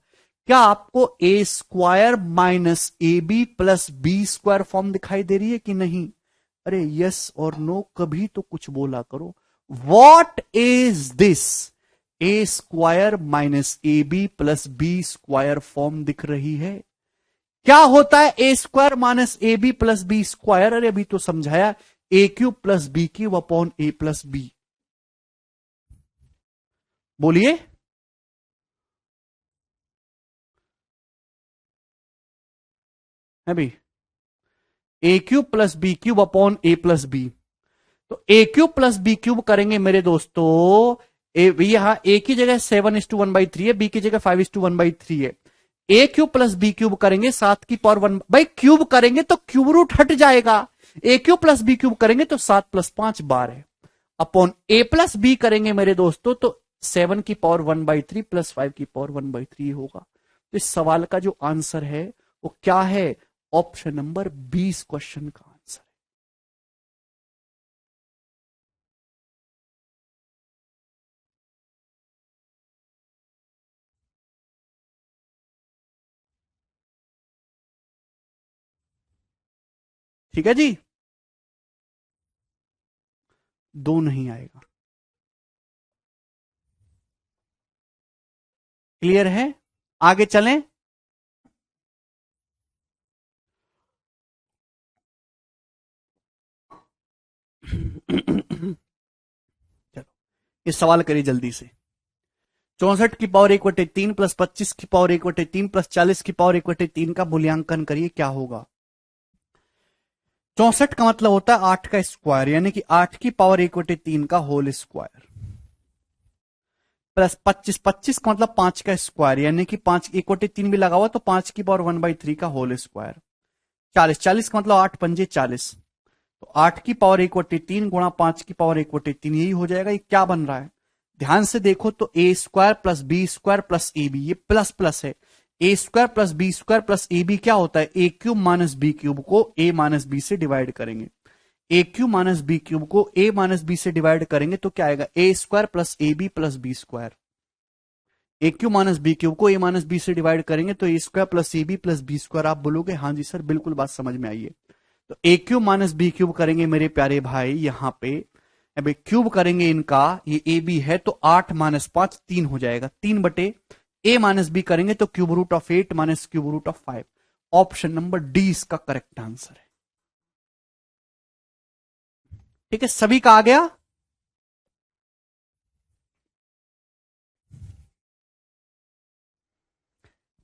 क्या आपको a square minus A b plus B square form दिखाई दे रही है कि नहीं? अरे यस और नो कभी तो कुछ बोला करो। What is this? A square minus A b plus B square form दिख रही है? क्या होता है a square minus A b plus B square? अरे अभी तो समझाया, a cube plus B cube upon a plus b. बोलिए। है भाई, a cube plus B cube upon a plus b. तो a cube plus B cube करेंगे मेरे दोस्तों, यहां ए की जगह 7:1/3 है, बी की जगह 5:1/3 है। A cube plus B cube करेंगे 7 की पावर 1, भाई क्यूब करेंगे तो क्यूब रूट हट जाएगा। A cube plus B cube करेंगे तो 7 + 5 12 है, अपॉन ए प्लस बी करेंगे मेरे दोस्तों तो 7 की पावर 1/3 प्लस 5 की पावर 1/3 होगा। तो इस सवाल का जो आंसर है वो क्या है? ऑप्शन नंबर 20 क्वेश्चन का आंसर। ठीक है जी, दो नहीं आएगा। क्लियर है? आगे चलें। चलो, ये सवाल करिए जल्दी से। 64 की पावर 1/3 प्लस 25 की पावर 1/3 प्लस 40 की पावर 1/3 का मूल्यांकन करिए, क्या होगा? 64 का मतलब होता है 8 का स्क्वायर, यानी कि 8 की पावर 1/3 का होल स्क्वायर, प्लस 25, 25 का मतलब 5 का स्क्वायर, यानी कि 5 1/3 भी लगा हुआ तो 5 की पावर 1/3 का होल स्क्वायर। 40, 40 का मतलब 8 पंजे 40, तो 8 की पावर 1/3 गुणा 5 की पावर 1/3, यही हो जाएगा। ये क्या बन रहा है? ध्यान से देखो तो a square plus B square plus a b, ये प्लस प्लस है। A square plus B square plus a b क्या होता है? A cube minus b cube को ए माइनस बी से डिवाइड करेंगे। A cube minus b cube को a minus b से डिवाइड करेंगे तो क्या आएगा? A square plus a b plus B square. A cube minus b cube को ए माइनस बी से डिवाइड करेंगे तो a square plus a b plus B square. आप बोलोगे हाँ जी सर, बिल्कुल बात समझ में आई है। तो a cube minus b cube करेंगे मेरे प्यारे भाई यहां पे, अब क्यूब करेंगे इनका, ये ए बी है तो 8 - 5 3 हो जाएगा, 3/ए माइनस बी करेंगे तो cube root of 8 minus cube root of 5। Option number D इसका करेक्ट आंसर है। ठीक है, सभी का आ गया?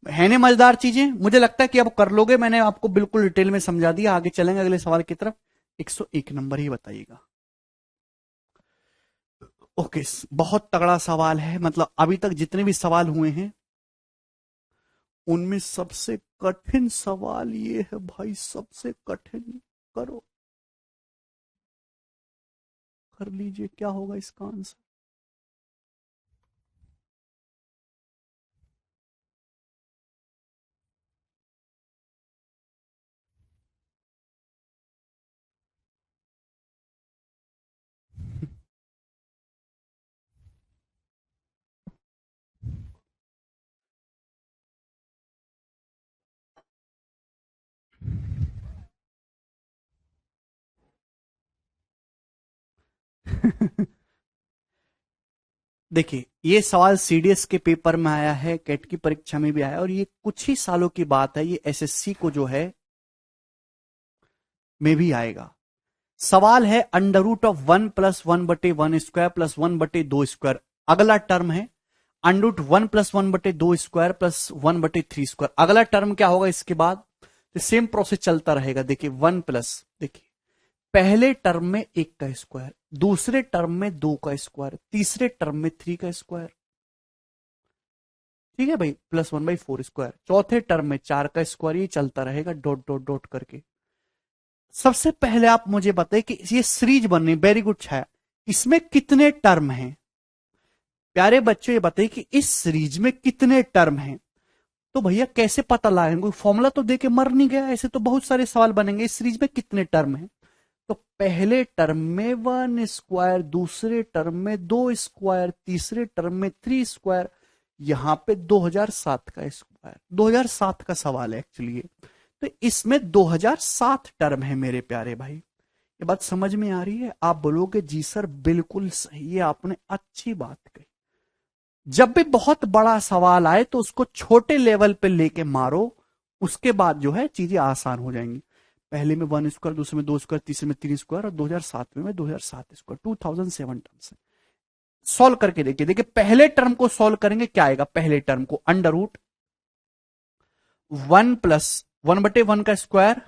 है नहीं मजेदार चीजें? मुझे लगता है कि अब कर लोगे, मैंने आपको बिल्कुल डिटेल में समझा दिया। आगे चलेंगे अगले सवाल की तरफ। 101 नंबर ही बताइएगा। ओके, बहुत तगड़ा सवाल है, मतलब अभी तक जितने भी सवाल हुए हैं उनमें सबसे कठिन सवाल ये है भाई, सबसे कठिन। करो, कर लीजिए, क्या होगा इसका आंसर? देखिए ये सवाल सीडीएस के पेपर में आया है, कैट की परीक्षा में भी आया, और ये कुछ ही सालों की बात है, ये एसएससी को जो है में भी आएगा। सवाल है अंडर रूट ऑफ 1+1/1² प्लस 1/2²। अगला टर्म है अंडर रूट 1+1/2² प्लस 1/3²। अगला टर्म क्या होगा इसके बाद? तो सेम प्रोसेस चलता रहेगा। देखिए 1 प्लस, देखिए पहले टर्म में 1 का स्क्वायर, दूसरे टर्म में 2 का स्क्वायर, तीसरे टर्म में 3 का स्क्वायर, ठीक है भाई, प्लस 1/4²। चौथे टर्म में 4 का स्क्वायर, ये चलता रहेगा डॉट डॉट डॉट करके। सबसे पहले आप मुझे बताइए कि ये सीरीज बननी, वेरी गुड छाया, इसमें कितने टर्म हैं? प्यारे बच्चों ये बताइए कि इस सीरीज में कितने टर्म हैं? तो भैया कैसे पता लगाएंगे? फॉर्मूला तो देके मर नहीं गया, ऐसे तो बहुत सारे सवाल बनेंगे। इस सीरीज में कितने टर्म हैं? तो पहले टर्म में 1 स्क्वायर, दूसरे टर्म में 2 स्क्वायर, तीसरे टर्म में 3 स्क्वायर, यहां पे 2007 का स्क्वायर। 2007 का सवाल है एक्चुअली, तो इसमें 2007 टर्म है मेरे प्यारे भाई। ये बात समझ में आ रही है? आप बोलोगे जी सर बिल्कुल सही है, आपने अच्छी बात कही। जब भी बहुत बड़ा सवाल आए तो उसको छोटे लेवल पे लेके मारो, उसके बाद जो है चीजें आसान हो जाएंगी। पहले में 1 स्क्वायर, दूसरे में 2 स्क्वायर, तीसरे में 3 स्क्वायर, और 2007 में 2007 स्क्वायर, 2007 टर्म से सॉल्व करके देखिए। देखिए पहले टर्म को सॉल्व करेंगे, क्या आएगा? पहले टर्म को अंडर रूट 1 प्लस 1/1 का स्क्वायर,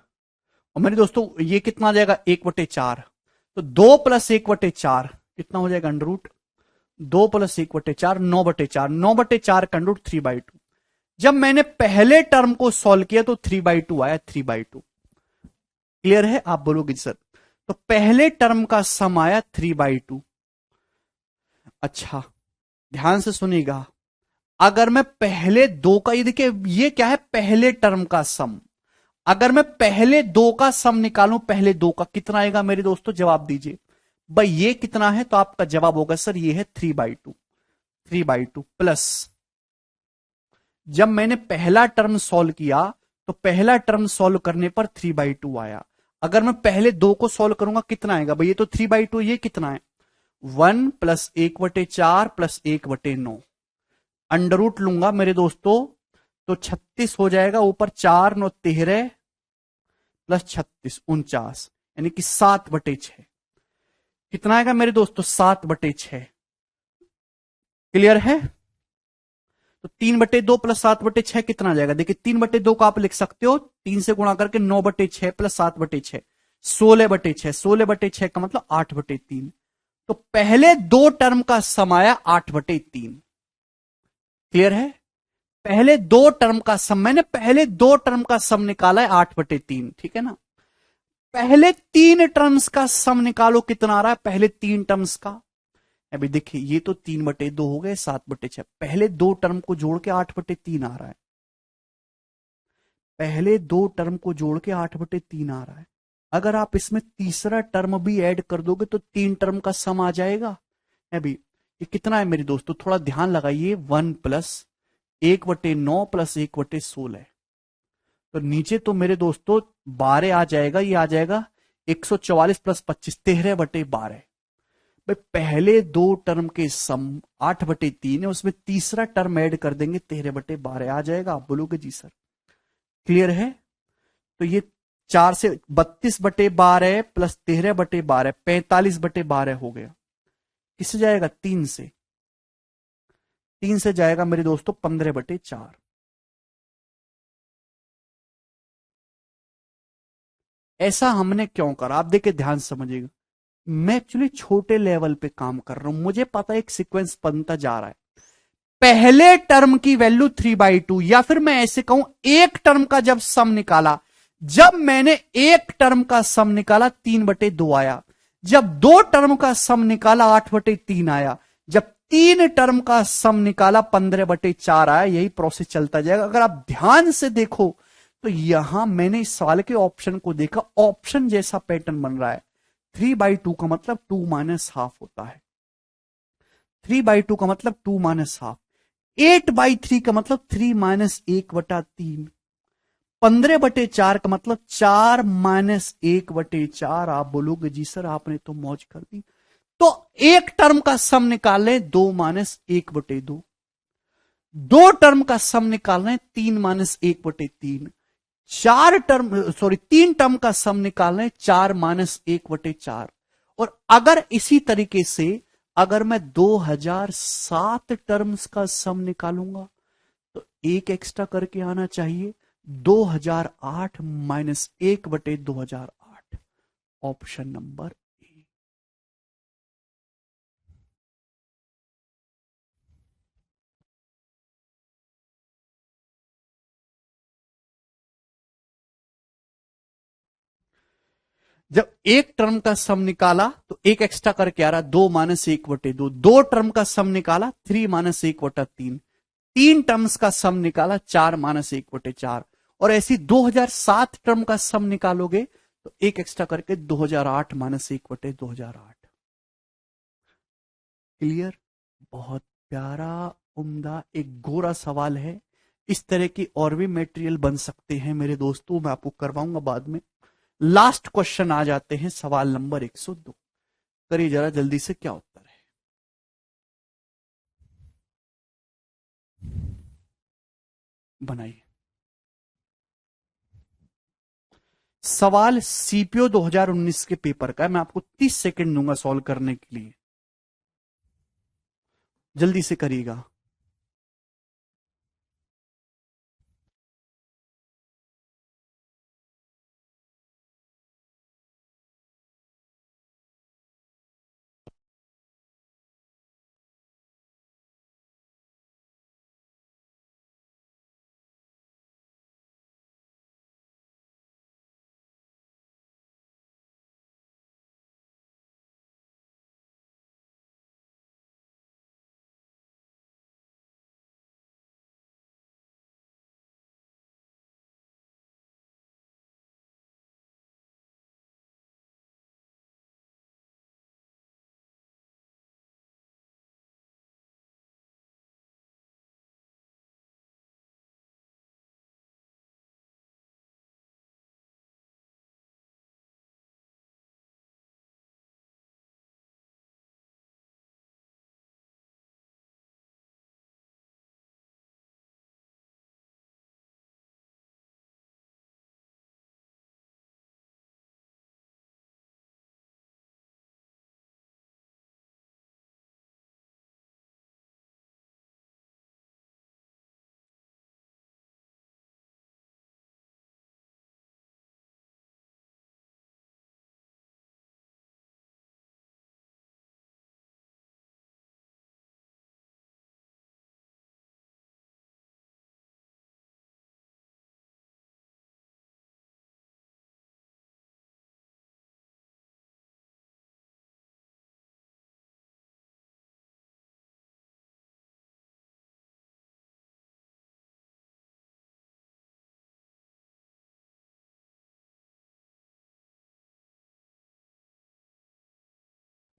और मेरे दोस्तों ये कितना आ जाएगा? 1/4। तो 2 प्लस 1/4 कितना हो जाएगा? अंडर रूट 2 प्लस 1/4 9/4, 9/4 का अंडर रूट 3/2। जब मैंने पहले टर्म को सॉल्व किया तो 3/2 आया, 3/2। क्लियर है? आप बोलोगे सर तो पहले टर्म का सम आया 3/2। अच्छा ध्यान से सुनिएगा, अगर मैं पहले दो का, ये देखिए ये क्या है? पहले टर्म का सम। अगर मैं पहले दो का सम निकालूं, पहले दो का कितना आएगा मेरे दोस्तों? जवाब दीजिए भाई, ये कितना है? तो आपका जवाब होगा सर ये है 3/2। 3/2 प्लस, जब मैंने पहला टर्म सॉल्व किया तो पहला टर्म सॉल्व करने पर 3/2 आया। अगर मैं पहले दो को सॉल्व करूंगा कितना आएगा भाई? ये तो 3/2, ये कितना है? 1 प्लस 1/4 प्लस 1/9। अंडर रूट लूंगा मेरे दोस्तों तो 36 हो जाएगा, ऊपर 4 9 13 प्लस 36 49, यानी कि 7/6। कितना आएगा मेरे दोस्तों? 7/6। क्लियर है? तो 3/2 प्लस 7/6 कितना आ जाएगा? देखिए 3/2 को आप लिख सकते हो 3 से गुणा करके 9/6 प्लस 7/6 16/6। 16/6 का मतलब 8/3। तो पहले दो टर्म का सम आया 8/3। क्लियर है? पहले दो टर्म का सम, मैंने पहले दो टर्म का सम निकाला है 8/3, ठीक है ना? पहले तीन टर्म्स का सम निकालो, कितना आ रहा है पहले तीन टर्म्स का? अभी देखिए ये तो 3/2 हो गए, 7/6। पहले दो टर्म को जोड़ के 8/3 आ रहा है। पहले दो टर्म को जोड़ के 8/3 आ रहा है। अगर आप इसमें तीसरा टर्म भी ऐड कर दोगे तो तीन टर्म का सम आ जाएगा। अभी ये कितना है मेरे दोस्तों? थोड़ा ध्यान लगाइए, 1 प्लस 1/9 प्लस 1/16। तो नीचे तो मेरे दोस्तों 12 आ जाएगा, ये आ जाएगा 144 प्लस 25 13/12। भाई पहले दो टर्म के सम 8/3 है, उसमें तीसरा टर्म ऐड कर देंगे 13/12 आ जाएगा। आप बोलोगे जी सर क्लियर है? तो ये 4 से 32/12 प्लस 13/12 45/12 हो गया। किससे जाएगा? 3 से। 3 से जाएगा मेरे दोस्तों 15/4। ऐसा हमने क्यों करा? आप देखिए ध्यान समझिएगा, मैं एक्चुअली छोटे लेवल पे काम कर रहा हूं, मुझे पता है एक सीक्वेंस बनता जा रहा है। पहले टर्म की वैल्यू 3/2, या फिर मैं ऐसे कहूं एक टर्म का जब सम निकाला, जब मैंने एक टर्म का सम निकाला 3/2 आया, जब दो टर्म का सम निकाला 8/3 आया, जब तीन टर्म का सम निकाला 15/4 आया। यही प्रोसेस चलता जाएगा। अगर आप ध्यान से देखो तो यहां मैंने इस सवाल के ऑप्शन को देखा, ऑप्शन जैसा पैटर्न बन रहा है। 3/2 का मतलब 2 माइनस हाफ होता है। 3/2 का मतलब 2 माइनस हाफ। 8/3 का मतलब 3 माइनस 1/3। 15/4 का मतलब 4 माइनस 1/4। आप बोलोगे जी सर आपने तो मौज कर दी। तो एक टर्म का सम निकाल लें 2-1/2, दो टर्म का सम निकाल रहे हैं 3-1/3, तीन टर्म का सम निकाल रहे हैं 4-1/4। और अगर इसी तरीके से अगर मैं 2007 टर्म्स का सम निकालूंगा तो एक एक्स्ट्रा करके आना चाहिए, 2008 -1/2008, ऑप्शन नंबर ए। जब एक टर्म का सम निकाला तो एक एक्स्ट्रा करके आ रहा 2-1/2, दो टर्म का सम निकाला 3-1/3, तीन टर्म्स का सम निकाला 4-1/4, और ऐसी 2007 टर्म का सम निकालोगे तो एक एक्स्ट्रा करके 2008 -1/2008। क्लियर? बहुत प्यारा, उम्दा, एक गोरा सवाल है। इस तरह की और भी मटेरियल बन सकते हैं मेरे दोस्तों, मैं आपको करवाऊंगा बाद में। लास्ट क्वेश्चन आ जाते हैं, सवाल नंबर 102। करिए जरा जल्दी से, क्या उत्तर है? बनाइए। सवाल सीपीओ 2019 के पेपर का है, मैं आपको 30 सेकंड दूंगा सॉल्व करने के लिए, जल्दी से करिएगा।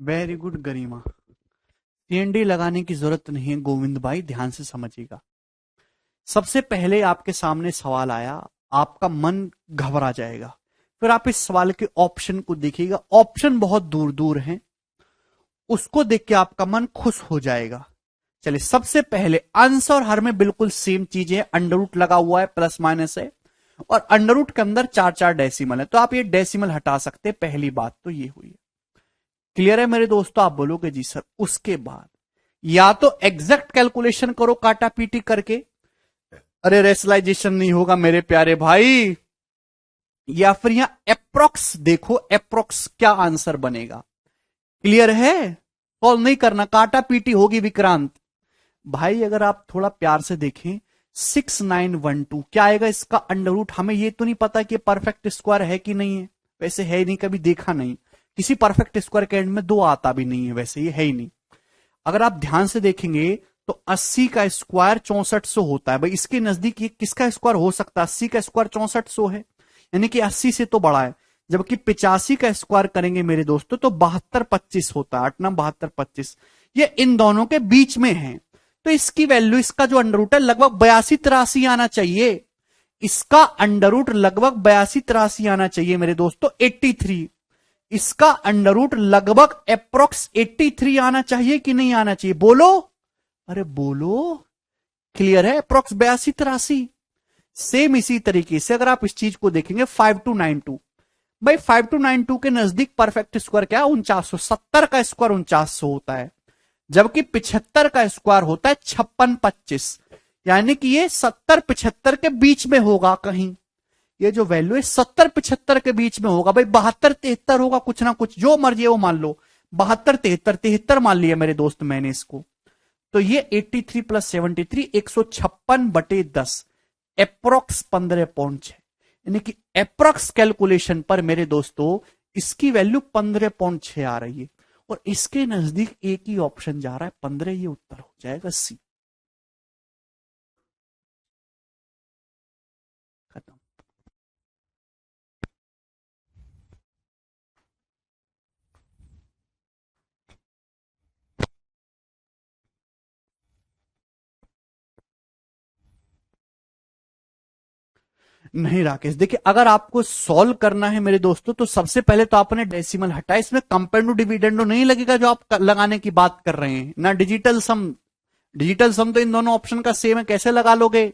वेरी गुड गरिमा। सीएनडी लगाने की जरूरत नहीं है गोविंद भाई, ध्यान से समझिएगा। सबसे पहले आपके सामने सवाल आया, आपका मन घबरा जाएगा, फिर आप इस सवाल के ऑप्शन को देखिएगा, ऑप्शन बहुत दूर दूर हैं, उसको देख के आपका मन खुश हो जाएगा। चलिए, सबसे पहले अंश और हर में बिल्कुल सेम चीजें, अंडर रूट लगा हुआ है, प्लस माइनस है, और अंडर रूट के अंदर 4-4 डेसिमल है, तो आप ये डेसिमल हटा सकते हैं। पहली बात तो ये हुई। क्लियर है मेरे दोस्तों? आप बोलोगे जी सर। उसके बाद या तो एग्जैक्ट कैलकुलेशन करो काटा पीटी करके, अरे रेशनलाइजेशन नहीं होगा मेरे प्यारे भाई, या फिर यहां अप्रोक्स देखो, अप्रोक्स क्या आंसर बनेगा। क्लियर है? सॉल्व नहीं करना, काटा पीटी होगी विक्रांत भाई। अगर आप थोड़ा प्यार से देखें, 6912 क्या आएगा इसका अंडर रूट? हमें ये तो नहीं पता कि परफेक्ट स्क्वायर है कि नहीं है, वैसे है ही नहीं, कभी देखा नहीं, किसी परफेक्ट स्क्वायर के एंड में 2 आता भी नहीं है, वैसे ये है ही नहीं। अगर आप ध्यान से देखेंगे तो 80 का स्क्वायर 6400 होता है भाई, इसके नजदीक ये किसका स्क्वायर हो सकता है? 80 का स्क्वायर 6400 है, यानी कि 80 से तो बड़ा है। जबकि 85 का स्क्वायर करेंगे मेरे दोस्तों तो 7225 होता है, 8×9 = 7225, ये इन दोनों के बीच में है। तो इसकी वैल्यू, इसका जो अंडर रूट है लगभग 82-83 आना चाहिए, इसका अंडर रूट लगभग 82-83 आना चाहिए मेरे दोस्तों, 83। इसका अंडर रूट लगभग अप्रोक्स 83 आना चाहिए कि नहीं आना चाहिए, बोलो, अरे बोलो, क्लियर है, अप्रोक्स 82-83। सेम इसी तरीके से अगर आप इस चीज को देखेंगे 5292, भाई 5292 के नजदीक परफेक्ट स्क्वायर क्या, 4970 का स्क्वायर 4900 होता है, जबकि 75 का स्क्वायर होता है 5625, यानी कि ये 70-75 के बीच में होगा कहीं, ये जो वैल्यू है 70-75 के बीच में होगा, भाई 72-73 होगा, कुछ ना कुछ जो मर्जी है वो मान लो, 72-73 मान लिया मेरे दोस्त मैंने इसको। तो ये 83 प्लस 73 156/10 अप्रोक्स 15.6, यानी कि अप्रोक्स कैलकुलेशन पर मेरे दोस्तों इसकी वैल्यू 15.6 आ रही है, और इसके नजदीक एक ही ऑप्शन जा रहा है 15, ये उत्तर हो जाएगा सी। खत्म। नहीं राकेश, देखिए अगर आपको सॉल्व करना है मेरे दोस्तों, तो सबसे पहले तो आपने डेसिमल हटाया, इसमें कंपेंडो डिविडेंडो नहीं लगेगा जो आप लगाने की बात कर रहे हैं ना, डिजिटल सम, डिजिटल सम तो इन दोनों ऑप्शन का सेम है, कैसे लगा लोगे,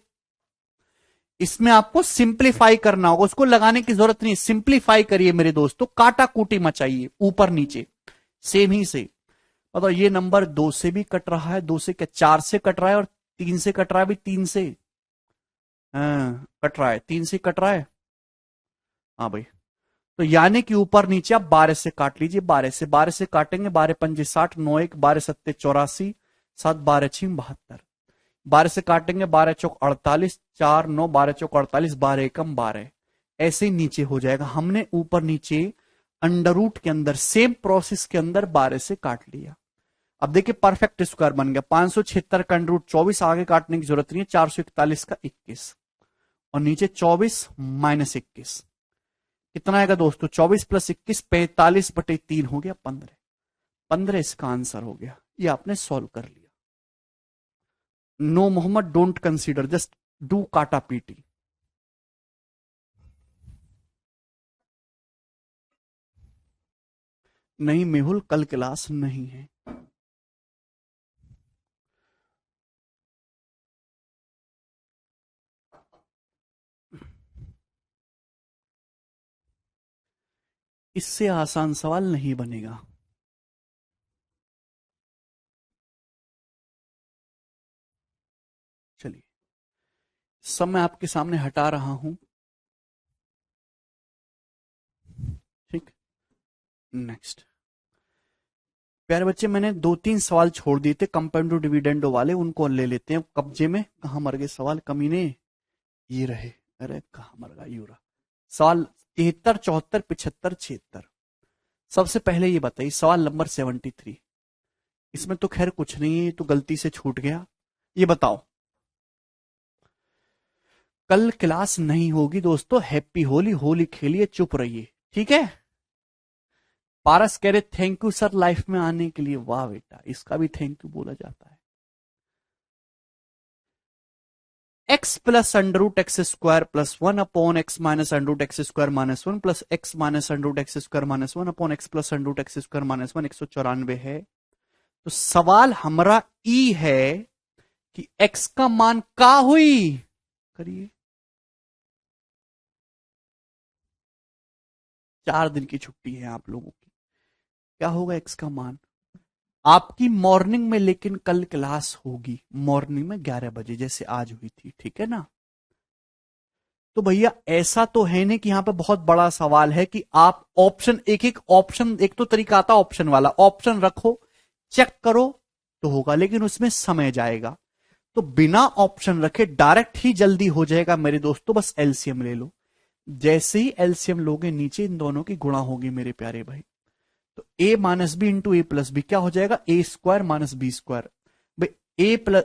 इसमें आपको सिंप्लीफाई करना होगा, उसको लगाने की जरूरत नहीं, सिंप्लीफाई करिए मेरे दोस्तों, काटा कूटी मचाइए ऊपर नीचे सेम ही से। बताओ ये नंबर 2 से भी कट रहा है, 2 से क्या 4 से कट रहा है, और 3 से कट रहा है भी, 3 से कट रहा है, 3 से कट रहा है, हाँ भाई, तो यानी कि ऊपर नीचे आप 12 से काट लीजिए, 12 से काटेंगे, 12×5 60, 9×1 12×7 84, 7×12 72, 12 से काटेंगे, 12×4 48, 4×9 12×4 48, 12×1 12, ऐसे ही नीचे हो जाएगा। हमने ऊपर नीचे अंडर रूट के अंदर सेम प्रोसेस के अंदर 12 से काट लिया। अब देखिए परफेक्ट स्क्वायर बन गया, 576 का अंडर रूट 24, आगे काटने की जरूरत नहीं है, 441 का 21, और नीचे 24 माइनस 21, कितना आएगा दोस्तों, 24 प्लस 21 45/3 हो गया 15, 15 इसका आंसर हो गया, ये आपने सॉल्व कर लिया। No Mohammad, don't consider, just do काटा पीटी। नहीं मेहुल, कल क्लास नहीं है। इससे आसान सवाल नहीं बनेगा। चलिए सब मैं आपके सामने हटा रहा हूं, ठीक, नेक्स्ट। प्यारे बच्चे मैंने 2-3 सवाल छोड़ दिए थे कंपाउंड डिविडेंडो वाले, उनको ले लेते हैं कब्जे में। कहां मर गए सवाल कमीने, ये रहे, अरे कहां मर गया यूरा। सवाल 73 74 75 76। सबसे पहले ये बताइए सवाल नंबर 73, इसमें तो खैर कुछ नहीं है, तो गलती से छूट गया। ये बताओ, कल क्लास नहीं होगी दोस्तों, हैप्पी होली, होली खेलिए, चुप रहिए, ठीक है। पारस कह रहे थैंक यू सर लाइफ में आने के लिए, वाह बेटा, इसका भी थैंक यू बोला जाता है। x plus under root x square plus 1/x minus under root x square minus 1 plus x minus under root x square minus 1/x plus under root x square minus 1 194 है। तो सवाल हमारा ई है कि x का मान का हुई, करिए, 4 दिन की छुट्टी है आप लोगों की, क्या होगा x का मान आपकी मॉर्निंग में, लेकिन कल क्लास होगी मॉर्निंग में 11 बजे जैसे आज हुई थी, ठीक है ना। तो भैया ऐसा तो है नहीं कि यहां पे बहुत बड़ा सवाल है कि आप ऑप्शन एक एक ऑप्शन, एक तो तरीका आता ऑप्शन वाला, ऑप्शन रखो चेक करो तो होगा, लेकिन उसमें समय जाएगा। तो बिना ऑप्शन रखे डायरेक्ट ही जल्दी हो जाएगा मेरे दोस्तों, बस एलसीएम ले लो। जैसे ही एलसीएम लोगे नीचे इन दोनों की गुणा होगी मेरे प्यारे भाई, तो a minus B into A plus b क्या हो जाएगा, a square minus B square, भाई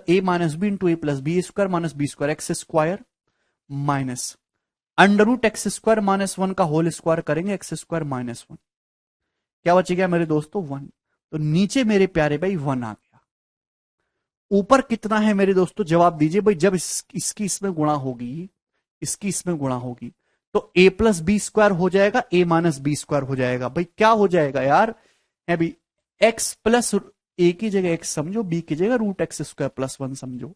a minus B into A plus B square minus B square, x square minus under root x square minus 1 का whole square करेंगे, x square minus 1, क्या बचेगा मेरे दोस्तों 1। तो नीचे मेरे प्यारे भाई 1 आ गया, ऊपर कितना है मेरे दोस्तों, जवाब दीजिए भाई, जब इसकी इसमें गुणा होगी, इसकी इसमें गुणा होगी, तो ए प्लस बी स्क्वायर हो जाएगा, ए माइनस बी स्क्वायर हो जाएगा। भाई क्या हो जाएगा यार, अभी एक्स प्लस, ए की जगह एक्स समझो, बी की जगह root x square plus one समझो,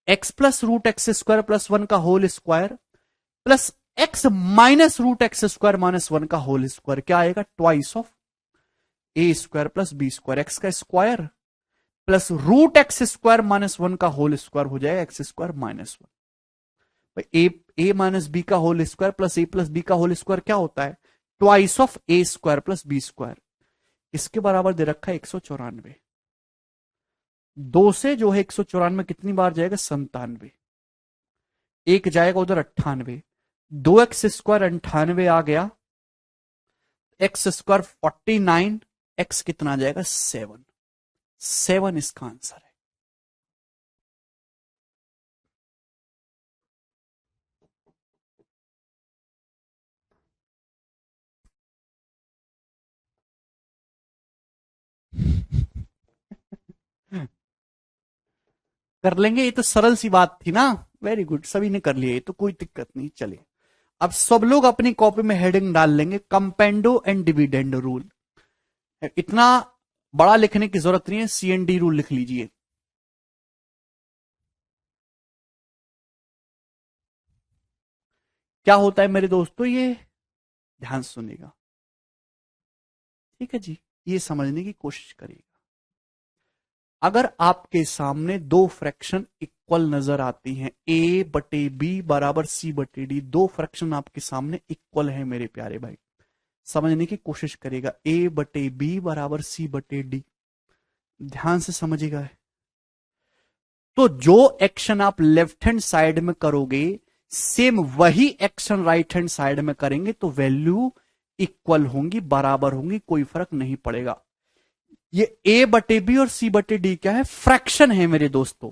x plus root x square plus one का whole square plus x minus root x square minus one का होल स्क्वायर, क्या आएगा, twice of A square plus B square, x का square plus root x square minus one का whole square हो जाएगा x square minus one. भाई a minus b का whole square plus a plus b का whole square क्या होता है, twice of A square plus B square. इसके बराबर दे रखा है 194। दो से जो है 194 कितनी बार जाएगा, 97। एक जाएगा उधर 98, 2x स्क्वायर 98 आ गया, एक्स स्क्वायर 49, एक्स कितना आ जाएगा 7, 7 इसका आंसर है। कर लेंगे, ये तो सरल सी बात थी ना, वेरी गुड, सभी ने कर लिया, ये तो कोई दिक्कत नहीं। चलिए अब सब लोग अपनी कॉपी में हेडिंग डाल लेंगे, कंपेंडो एंड डिविडेंड रूल। इतना बड़ा लिखने की जरूरत नहीं है, CND रूल लिख लीजिए। क्या होता है मेरे दोस्तों, ये ध्यान सुनिएगा, ठीक है जी, ये समझने की कोशिश करिएगा। अगर आपके सामने दो फ्रैक्शन इक्वल नजर आती हैं, ए बटे बी बराबर सी बटे डी, दो फ्रैक्शन आपके सामने इक्वल है मेरे प्यारे भाई, समझने की कोशिश करेगा। ए बटे बी बराबर सी बटे डी, ध्यान से समझिएगा। तो जो एक्शन आप लेफ्ट हैंड साइड में करोगे, सेम वही एक्शन राइट हैंड साइड में करेंगे, तो वैल्यू इक्वल होंगी, बराबर होंगी, कोई फर्क नहीं पड़ेगा। ये ए बटे बी और सी बटे डी क्या है, फ्रैक्शन है मेरे दोस्तों।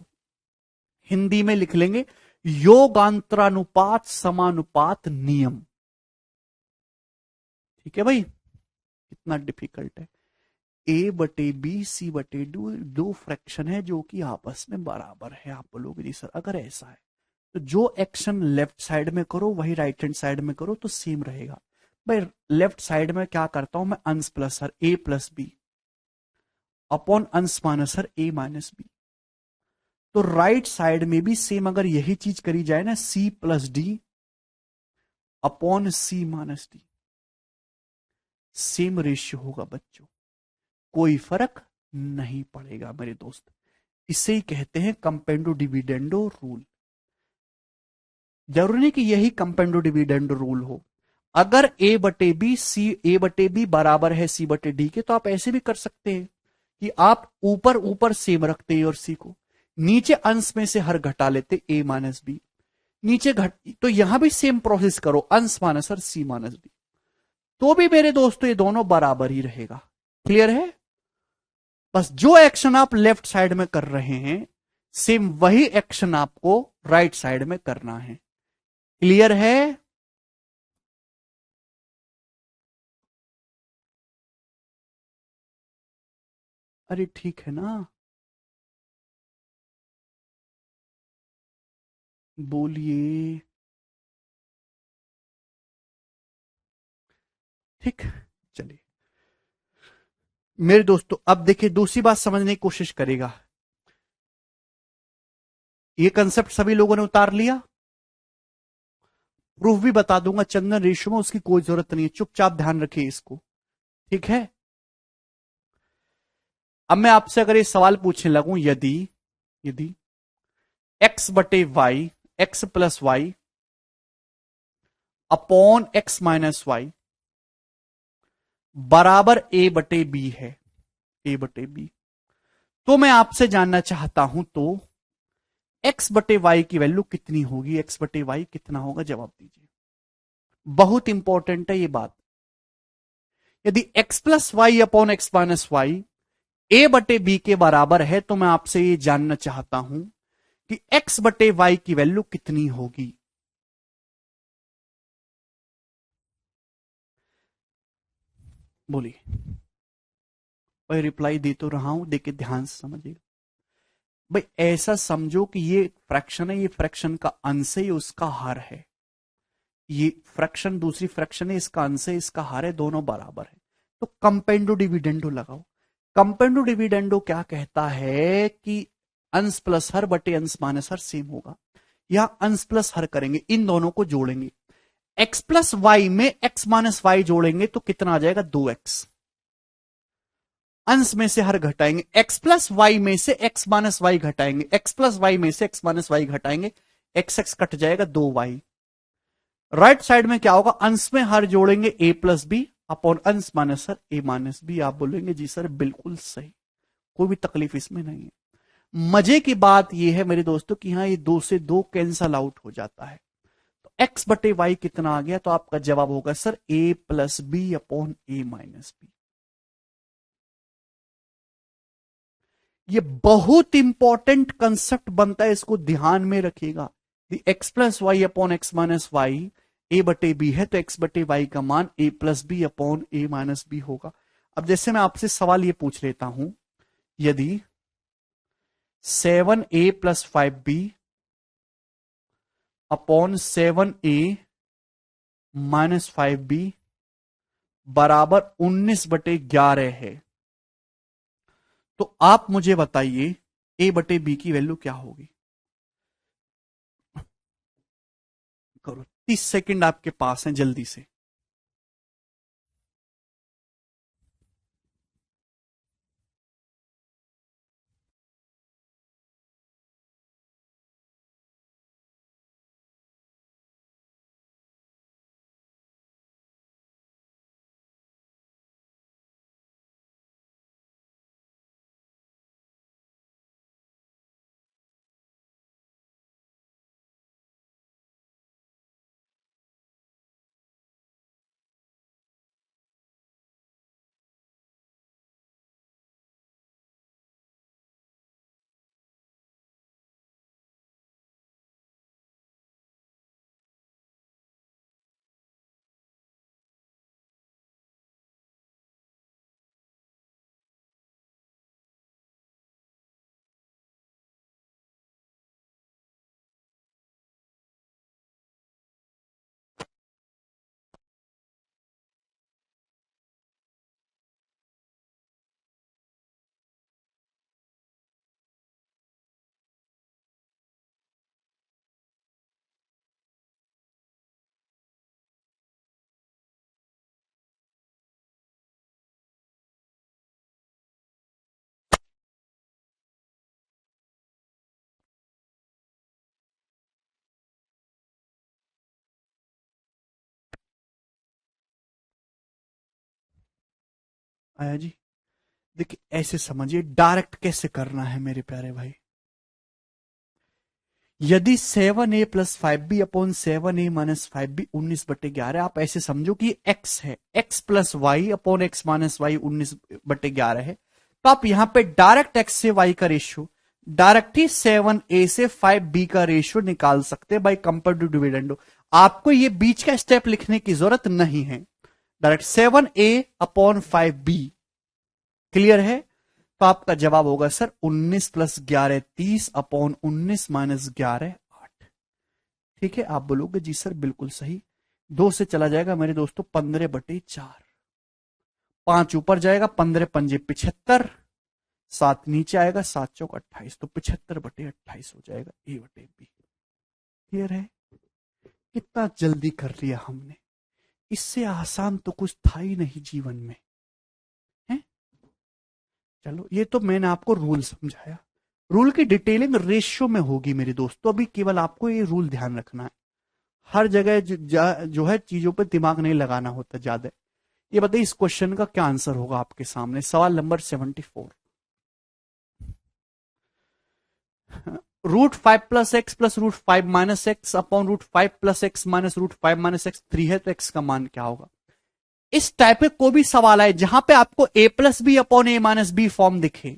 हिंदी में लिख लेंगे योगांतरानुपात समानुपात नियम। ठीक है भाई, कितना डिफिकल्ट है। ए बटे बी सी बटे डी, दो फ्रैक्शन है जो कि आपस में बराबर है। आप बोलोगे जी सर अगर ऐसा है तो जो एक्शन लेफ्ट साइड में करो वही राइट हैंड साइड में करो तो सेम रहेगा। भाई लेफ्ट साइड में क्या करता हूं मैं, अंश प्लस सर ए प्लस बी अपॉन अंश माइनस सर ए माइनस बी। तो राइट साइड में भी सेम अगर यही चीज करी जाए ना, सी प्लस डी अपॉन सी माइनस डी, सेम रेशियो होगा बच्चों, कोई फर्क नहीं पड़ेगा मेरे दोस्त। इसे ही कहते हैं कंपेंडो डिविडेंडो रूल। जरूरी नहीं कि यही कंपेंडो डिविडेंडो रूल हो। अगर ए बटे बी सी, ए बटे बी बराबर है सी बटे डी के, तो आप ऐसे भी कर सकते हैं कि आप ऊपर ऊपर सेम रखते ए और सी को, नीचे अंश में से हर घटा लेते ए माइनस बी, नीचे घट, तो यहां भी सेम प्रोसेस करो, अंश माइनस और सी माइनस डी, तो भी मेरे दोस्तों ये दोनों बराबर ही रहेगा। क्लियर है? बस जो एक्शन आप लेफ्ट साइड में कर रहे हैं, सेम वही एक्शन आपको राइट साइड में करना है। क्लियर है? अरे ठीक है ना, बोलिए। ठीक, चलिए मेरे दोस्तों अब देखिए दूसरी बात समझने की कोशिश करेगा। ये कंसेप्ट सभी लोगों ने उतार लिया, प्रूफ भी बता दूंगा चंदन रेशो में, उसकी कोई जरूरत नहीं है, चुपचाप ध्यान रखिए इसको। ठीक है, अब मैं आपसे अगर ये सवाल पूछने लगूं, यदि यदि एक्स बटे वाई, X plus Y upon x minus Y बराबर ए बटे बी है, ए बटे बी, तो मैं आपसे जानना चाहता हूं तो एक्स बटे वाई की वैल्यू कितनी होगी, एक्स बटे वाई कितना होगा, जवाब दीजिए। बहुत इंपॉर्टेंट है ये बात। यदि x plus Y upon x minus Y a बटे बी के बराबर है, तो मैं आपसे ये जानना चाहता हूं कि एक्स बटे वाई की वैल्यू कितनी होगी। बोलिए। भाई रिप्लाई दे तो रहा हूं, देखिए ध्यान से समझिएगा। भाई ऐसा समझो कि ये फ्रैक्शन है, ये फ्रैक्शन का अंश है, ये उसका हर है। ये फ्रैक्शन दूसरी फ्रैक्शन है, इसका अंश है, इसका हर है, दोनों बराबर है। तो कंपेंडो डिविडेंडो लगाओ। कंपेंडो डिविडेंडो क्या कहता है कि अंश प्लस हर बटे अंश माइनस हर सेम होगा। यहां अंश प्लस हर करेंगे, इन दोनों को जोड़ेंगे, x प्लस वाई में x माइनस वाई जोड़ेंगे तो कितना आ जाएगा 2x। अंश में से हर घटाएंगे, x प्लस वाई में से x माइनस वाई घटाएंगे, x प्लस वाई में से x माइनस वाई घटाएंगे, x कट जाएगा 2y। राइट साइड में क्या होगा, अंश में हर जोड़ेंगे a प्लस बी अपॉन अंश माइनस हर a माइनस बी। आप बोलेंगे जी सर बिल्कुल सही, कोई भी तकलीफ इसमें नहीं है। मजे की बात यह है मेरे दोस्तों कि यहां ये 2 से 2 कैंसल आउट हो जाता है, तो x बटे वाई कितना आ गया, तो आपका जवाब होगा sir a plus B upon a minus B. ये बहुत इंपॉर्टेंट कंसेप्ट बनता है, इसको ध्यान में रखिएगा। X plus Y upon x minus Y a बटे बी है, तो एक्स बटे वाई का मान a plus B upon A minus B होगा। अब जैसे मैं आपसे सवाल ये पूछ लेता हूं, यदि 7a plus 5b upon 7a minus 5b बराबर 19/11 है, तो आप मुझे बताइए a बटे b की वैल्यू क्या होगी। करो, 30 सेकंड आपके पास है, जल्दी से। आया जी। देखिए ऐसे समझिए, डायरेक्ट कैसे करना है मेरे प्यारे भाई। यदि 7a plus 5b upon 7a minus 5b 19/11, आप ऐसे समझो कि x है, x plus Y upon x minus Y 19/11 है, तो आप यहां पे डायरेक्ट x से y का रेशियो, डायरेक्ट ही 7a से 5b का रेशियो निकाल सकते हैं बाई कंपेरेटिव डिविडेंडो। आपको ये बीच का स्टेप लिखने की जरूरत नहीं है, direct 7a upon 5b। Clear है, तो आपका जवाब होगा सर 19 प्लस 11 30 अपॉन 19 माइनस 11 8। ठीक है, आप बोलोगे जी सर बिल्कुल सही। 2 से चला जाएगा मेरे दोस्तों 15/4, 5 ऊपर जाएगा, 15 पंजे 75, 7 नीचे आएगा, 7 चौक 28, तो 75/28 हो जाएगा ए बटे बी। क्लियर है, कितना जल्दी कर लिया हमने, इससे आसान तो कुछ था ही नहीं जीवन में। चलो ये तो मैंने आपको रूल समझाया, रूल की डिटेलिंग रेशियो में होगी मेरे दोस्तों, अभी केवल आपको ये रूल ध्यान रखना है। हर जगह जो है चीजों पे दिमाग नहीं लगाना होता ज्यादा। ये बताइए इस क्वेश्चन का क्या आंसर होगा आपके सामने, सवाल number 74। √5 plus x plus √5 minus x upon √5 plus x minus √5 minus x 3 है, तो एक्स का मान क्या होगा। इस टाइप के कोई भी सवाल आए जहां पे आपको a plus B upon A minus B form दिखे,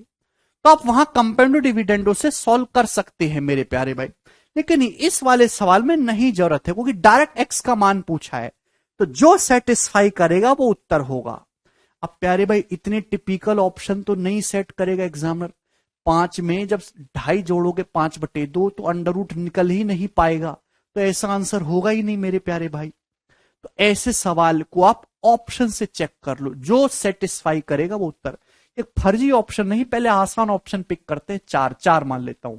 तो आप वहां कंपेरेटिव डिविडेंडो से सॉल्व कर सकते हैं मेरे प्यारे भाई। लेकिन इस वाले सवाल में नहीं जरूरत है, क्योंकि डायरेक्ट x का मान पूछा है, तो जो सेटिस्फाई करेगा वो उत्तर होगा। अब प्यारे भाई इतने टिपिकल ऑप्शन तो नहीं सेट करेगा एग्जामिनर। 5 में जब 2.5 जोड़ोगे 5/2, तो अंडर रूट निकल ही नहीं पाएगा, तो ऐसा आंसर होगा ही नहीं मेरे प्यारे भाई। तो ऐसे सवाल को आप ऑप्शन से चेक कर लो, जो सेटिस्फाई करेगा वो उत्तर। एक फर्जी ऑप्शन नहीं, पहले आसान ऑप्शन पिक करते हैं। चार, चार मान लेता हूं,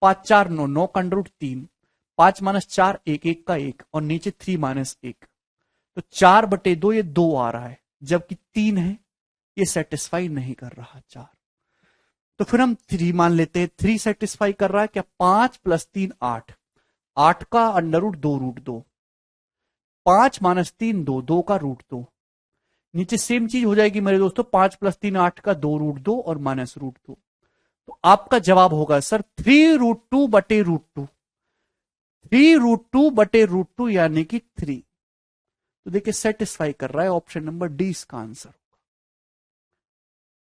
5 4 9, 9 का अंडर रूट 3, 5 माइनस 4 1, 1 का 1 और नीचे 3 माइनस 1, तो 4/2 ये 2 आ रहा है, जबकि 3 है, ये सेटिस्फाई नहीं कर रहा 4। तो फिर हम 3 मान लेते हैं, 3 सेटिस्फाई कर रहा है क्या? 5 + 3 8, 8 का अंडर रूट 2 रूट 2, 5 माइनस 3 2, 2 का रूट 2, नीचे सेम चीज हो जाएगी मेरे दोस्तों, 5 + 3 8 का 2 रूट 2 और माइनस रूट 2। तो आपका जवाब होगा सर 3√2/√2, 3√2/√2 यानी कि 3। तो देखिए सेटिस्फाई कर रहा है, ऑप्शन नंबर डी इसका आंसर होगा।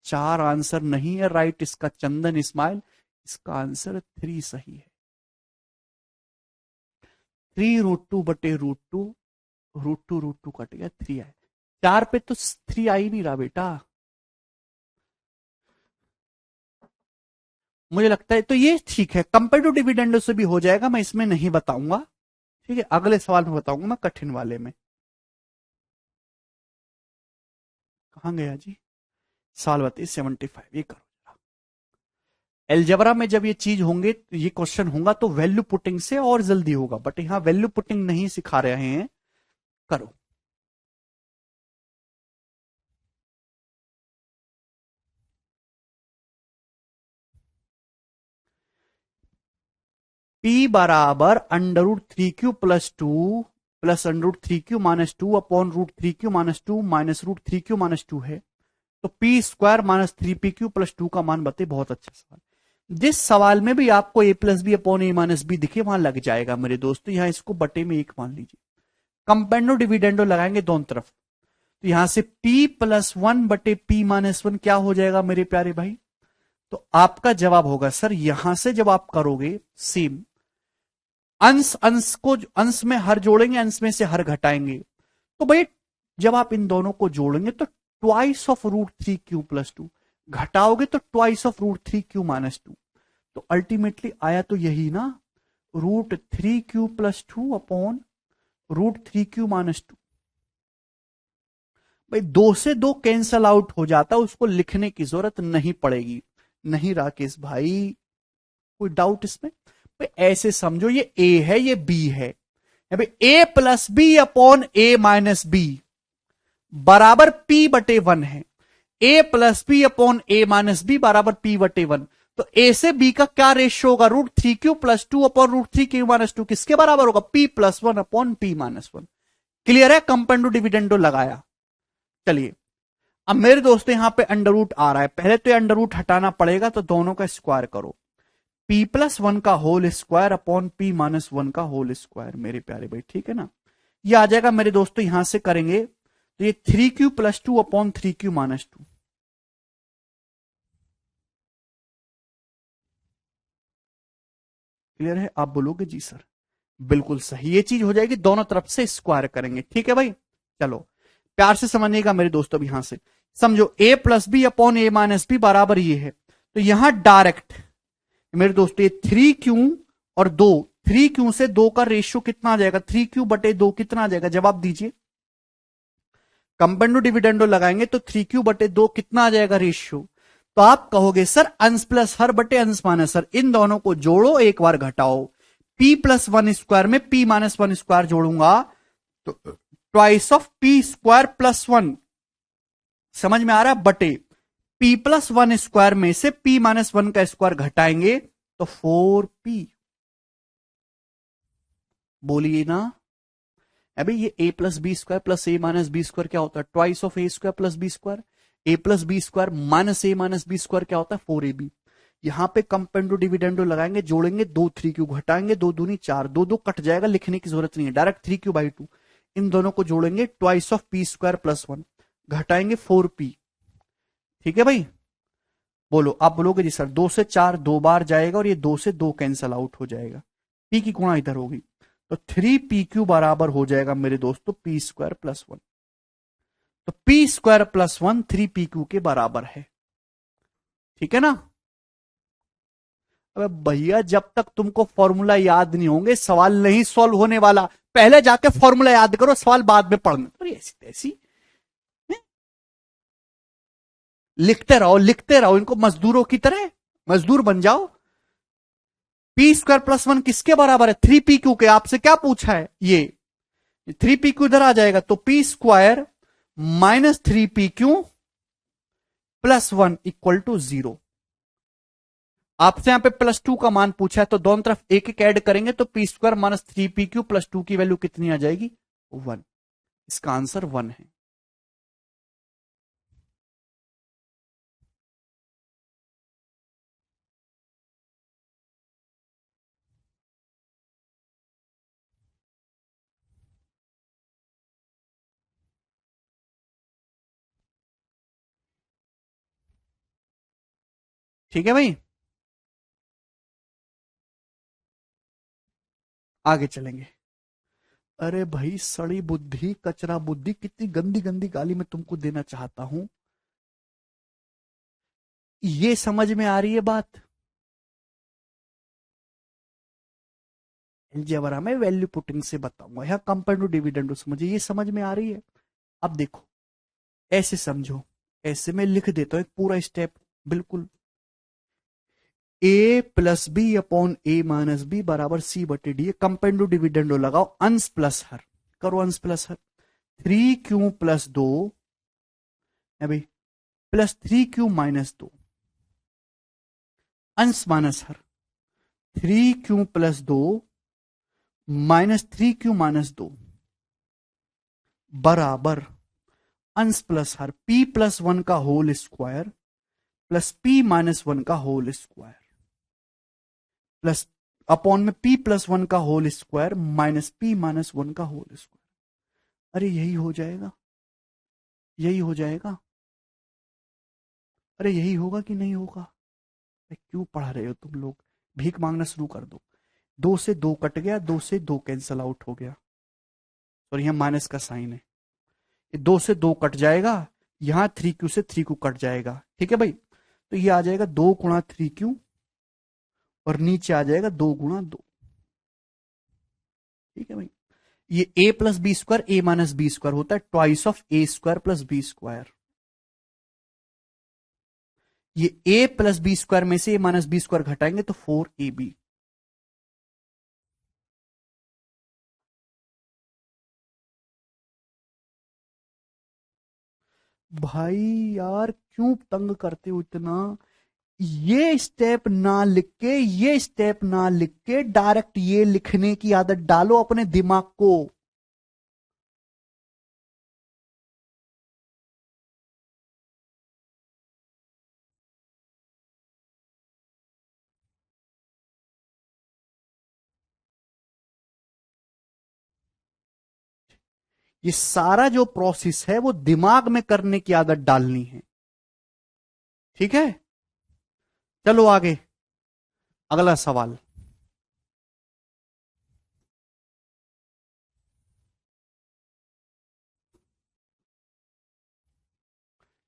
4 आंसर नहीं है राइट इसका, चंदन इस्माइल, इसका आंसर 3 सही है। 3√2/√2, √2 कट गया, 3 आया। 4 पे तो 3 आ ही नहीं रहा बेटा, मुझे लगता है। तो ये ठीक है, कंपेरेटिव डिविडेंडो से भी हो जाएगा, मैं इसमें नहीं बताऊंगा, ठीक है, अगले सवाल में बताऊंगा मैं, कठिन वाले में। कहां गया जी? सवाल बताइए 75, ये करो। एलजेब्रा में जब ये चीज होंगे, ये क्वेश्चन होगा तो वैल्यू पुटिंग से और जल्दी होगा, बट यहां वैल्यू पुटिंग नहीं सिखा रहे हैं। करो। P बराबर √3Q + 2 plus √3Q - 2 upon √3Q - 2 minus √3Q - 2 है, तो P² - 3PQ + 2 का मान बताइए। बहुत अच्छा सवाल। जिस सवाल में भी आपको A + B upon A - B दिखे वहां लग जाएगा मेरे दोस्तों, यहां इसको बटे में 1 मान लीजिए। कंपेंडो डिविडेंडो लगाएंगे दोनों तरफ, तो यहां से P + 1/P - 1 क्या हो जाएगा मेरे प्यारे भाई? तो आपका जवाब होगा सर, यहां से जब आप करोगे सेम, अंश अंश को अंश में हर जोड़ेंगे, अंश में से हर घटाएंगे, तो भाई जब आप इन दोनों को जोड़ेंगे तो ट्वाइस ऑफ √3Q + 2, घटाओगे तो ट्वाइस ऑफ √3Q - 2, तो अल्टीमेटली आया तो यही ना, √3Q + 2 अपॉन √3Q - 2। भाई 2 से 2 कैंसल आउट हो जाता, उसको लिखने की जरूरत नहीं पड़ेगी। नहीं राकेश भाई, कोई डाउट इसमें? भाई ऐसे समझो, ये ए है, ये बी है, भाई A + B upon A - B बराबर P/1 है। A + B upon A - B बराबर P/1, तो A से B का क्या रेशियो होगा? √3Q + 2 अपॉन √3Q - 2 किसके बराबर होगा? P + 1 upon P - 1। क्लियर है? कंपेंडो डिविडेंडो लगाया। चलिए अब मेरे दोस्तों यहां पे अंडर रूट आ रहा है, पहले तो ये अंडर रूट हटाना पड़ेगा, तो दोनों का स्क्वायर करो, P + 1 का होल स्क्वायर अपॉन P - 1 का होल स्क्वायर, मेरे प्यारे भाई, ठीक है ना? ये आ जाएगा मेरे दोस्तों, यहां से करेंगे तो ये 3Q + 2 अपॉन 3Q - 2। क्लियर है? आप बोलोगे जी सर बिल्कुल सही, ये चीज हो जाएगी, दोनों तरफ से स्क्वायर करेंगे, ठीक है भाई। चलो प्यार से समझिएगा मेरे दोस्तों, अब यहां से समझो A + B upon A - B बराबर ये है, तो यहां डायरेक्ट मेरे दोस्तों ये 3Q और 2, 3Q से 2 का रेशियो कितना आ जाएगा? 3Q/2 कितना आ जाएगा? जवाब दीजिए। कंपेंडो डिविडेंडो लगाएंगे तो 3Q/2 कितना आ जाएगा रेशियो? तो आप कहोगे सर अंश प्लस हर बटे अंश माइनस हर, इन दोनों को जोड़ो, एक बार घटाओ, P + 1 स्क्वायर में P - 1 स्क्वायर जोड़ूंगा तो ट्वाइस ऑफ P² + 1, समझ में आ रहा है? बटे P + 1 स्क्वायर में से P - 1 का स्क्वायर घटाएंगे तो 4P। बोलिए ना अभी, ये A + B² + A - B² क्या होता है? Twice of A² + B²। A + B² minus A - B² क्या होता है? 4AB। यहां पे कंपेंडो डिविडेंडो लगाएंगे, जोड़ेंगे, 2 3Q घटाएंगे, 2 दूनी 4, 2 2 कट जाएगा, लिखने की जरूरत नहीं है, डायरेक्ट 3Q/2। इन दोनों को जोड़ेंगे, ट्वाइस ऑफ P² + 1 घटाएंगे 4P। ठीक है भाई? बोलो, आप बोलोगे जी सर 2 से 4 2 बार जाएगा और ये 2 से 2 कैंसल आउट हो जाएगा, P की गुणा इधर होगी, तो 3PQ बराबर हो जाएगा मेरे दोस्तों P² + 1। तो P² + 1 3PQ के बराबर है, ठीक है ना? अबे भैया, जब तक तुमको फॉर्मूला याद नहीं होंगे सवाल नहीं सॉल्व होने वाला। पहले जाके फॉर्मूला याद करो, सवाल बाद में पढ़ना। अरे ऐसी तैसी लिखते रहो इनको मजदूरों की तरह, मजदूर बन जाओ। पी स्क्वायर प्लस वन किसके बराबर है? 3p क्यू के। आपसे क्या पूछा है? ये 3p क्यू इधर आ जाएगा तो P square minus 3p Q plus one equal to 0। आपसे यहां पे +2 का मान पूछा है तो दोनों तरफ एक एक ऐड करेंगे तो P square minus 3p Q plus 2 की वैल्यू कितनी आ जाएगी? 1। इसका आंसर 1 है। ठीक है भाई, आगे चलेंगे। अरे भाई, सड़ी बुद्धि, कचरा बुद्धि, कितनी गंदी गंदी गाली मैं तुमको देना चाहता हूं। ये समझ में आ रही है बात? अलजेब्रा में वैल्यू पुटिंग से बताऊंगा, यहां कंपेयर टू डिविडेंड समझिए, ये समझ में आ रही है? अब देखो, ऐसे समझो, ऐसे मैं लिख देता हूं एक पूरा स्टेप बिल्कुल। ए प्लस बी अपॉन ए माइनस बी बराबर सी बटे डी। कंपेयर टू डिविडेंडो लगाओ, अंश प्लस हर करो, अंश प्लस हर। 3q+2 है भाई, प्लस 3q-2, अंश माइनस हर। 3q+2 माइनस 3q-2 बराबर अंश प्लस हर p+1 का होल स्क्वायर प्लस p-1 का होल स्क्वायर प्लस अपॉन में p+1 का होल स्क्वायर माइनस p-1 का होल स्क्वायर। अरे यही हो जाएगा, यही हो जाएगा। अरे यही होगा कि नहीं होगा? क्यों पढ़ रहे हो तुम लोग? भीख मांगना शुरू कर दो। 2 से 2 कट गया, 2 से 2 कैंसल आउट हो गया, और यहां माइनस का साइन है। 2 से 2 कट जाएगा, यहां 3q से 3q कट जाएगा। ठीक है भाई, तो ये आ जाएगा 2 गुणा 3q और नीचे आ जाएगा 2 गुणा 2। ठीक है भाई, ये a plus B square A minus B square होता है twice of A square plus B square. ये a प्लस बी स्क्वायर में से a माइनस बी स्क्वायर घटाएंगे तो 4ab। भाई यार, क्यों तंग करते हो इतना? ये स्टेप ना लिख के, ये स्टेप ना लिख के डायरेक्ट ये लिखने की आदत डालो अपने दिमाग को। ये सारा जो प्रोसेस है वो दिमाग में करने की आदत डालनी है। ठीक है, चलो आगे, अगला सवाल।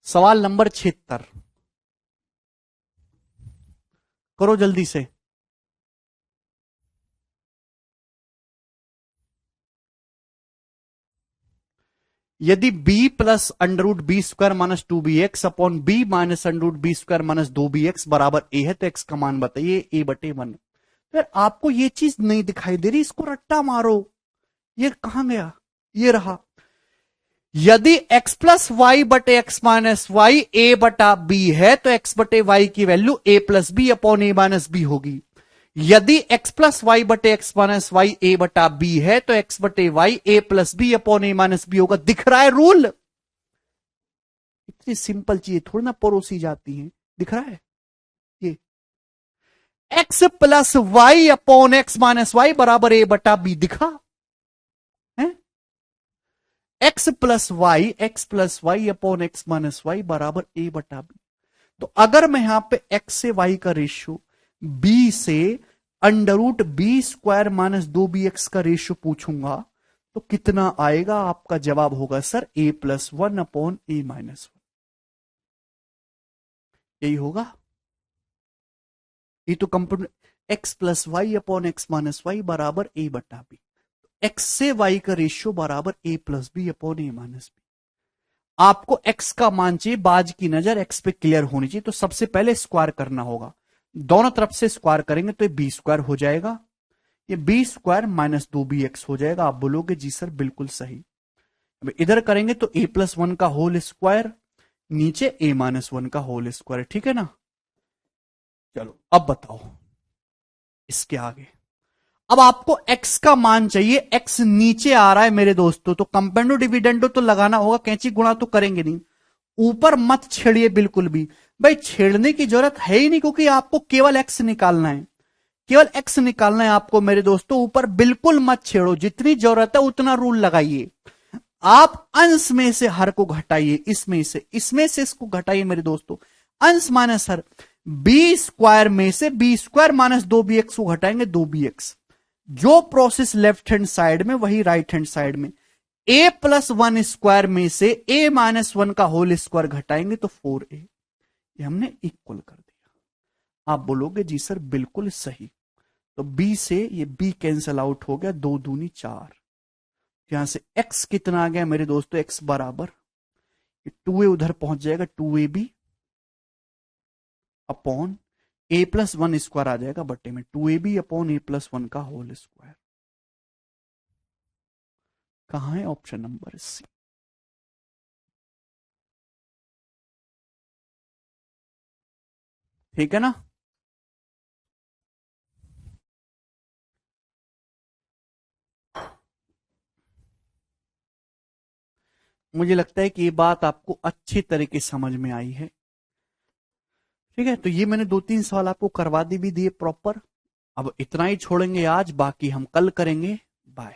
सवाल नंबर 76 करो जल्दी से। यदि b plus under root B square minus 2bx upon B minus under root B square minus 2bx बराबर a है तो x का मान बताइए। a/1। फिर आपको ये चीज नहीं दिखाई दे रही, इसको रट्टा मारो। ये कहां गया? ये रहा। यदि x प्लस वाई बटे एक्स माइनस वाई ए बटा बी है तो x बटे वाई की value a plus B upon A minus B होगी। यदि x प्लस वाई बटे एक्स माइनस वाई ए बटा बी है तो x बटे वाई A plus B upon A minus B होगा। दिख रहा है रूल? इतनी सिंपल चीज थोड़ी ना परोसी जाती है। दिख रहा है? ये x plus Y upon x minus Y बराबर ए बटा बी दिखा है? X plus Y upon x minus Y बराबर ए बटा बी। तो अगर मैं यहां पे x से y का रेशियो b से under root B square minus 2bx का रेशियो पूछूंगा तो कितना आएगा? आपका जवाब होगा सर a+1 अपॉन a-1। यही होगा, ये तो computer X plus Y upon x minus Y बराबर ए बटा बी, एक्स से वाई का रेशियो बराबर A plus B upon A minus B. आपको एक्स का मान चाहिए, बाज की नजर एक्स पे क्लियर होनी चाहिए, तो सबसे पहले स्क्वायर करना होगा। दोनों तरफ से स्क्वायर करेंगे तो ये बी स्क्वायर हो जाएगा, ये B square minus 2b x हो जाएगा। आप बोलोगे जी सर बिल्कुल सही। अब इधर करेंगे तो a प्लस 1 का होल स्क्वायर, नीचे a माइनस 1 का होल स्क्वायर, ठीक है ना। चलो अब बताओ इसके आगे। अब आपको x का मान चाहिए, x नीचे आ रहा है मेरे दोस्तों, तो कंपेंडो डिविडेंडो तो लगाना होगा, कैंची गुणा तो करेंगे नहीं। ऊपर मत छेड़िए बिल्कुल भी, भाई छेड़ने की जरूरत है ही नहीं, क्योंकि आपको केवल x निकालना है, केवल x निकालना है आपको मेरे दोस्तों। ऊपर बिल्कुल मत छेड़ो, जितनी जरूरत है उतना रूल लगाइए। आप अंश में से हर को घटाइए, इसमें से इसको घटाइए मेरे दोस्तों। अंश माइनस हर, बी स्क्वायर में से बी स्क्वायर माइनस 2bx को घटाएंगे 2bx। जो प्रोसेस लेफ्ट हैंड साइड में वही राइट हैंड साइड में। a प्लस 1 स्क्वायर में से a माइनस 1 का होल स्क्वायर घटाएंगे तो 4a, ये हमने इक्वल कर दिया। आप बोलोगे जी सर बिल्कुल सही। तो b से ये b कैंसल आउट हो गया, 2 दूनी 4। यहां से x कितना आ गया मेरे दोस्तों, x बराबर 2a उधर पहुंच जाएगा, 2ab upon a plus 1 square आ जाएगा बट्टे में, 2ab अपॉन a प्लस 1 का होल स्क्वायर। कहां है ऑप्शन नंबर सी। ठीक है ना। मुझे लगता है कि ये बात आपको अच्छी तरीके से समझ में आई है। ठीक है, तो ये मैंने 2-3 सवाल आपको करवा दी भी दिए प्रॉपर। अब इतना ही छोड़ेंगे आज, बाकी हम कल करेंगे। बाय।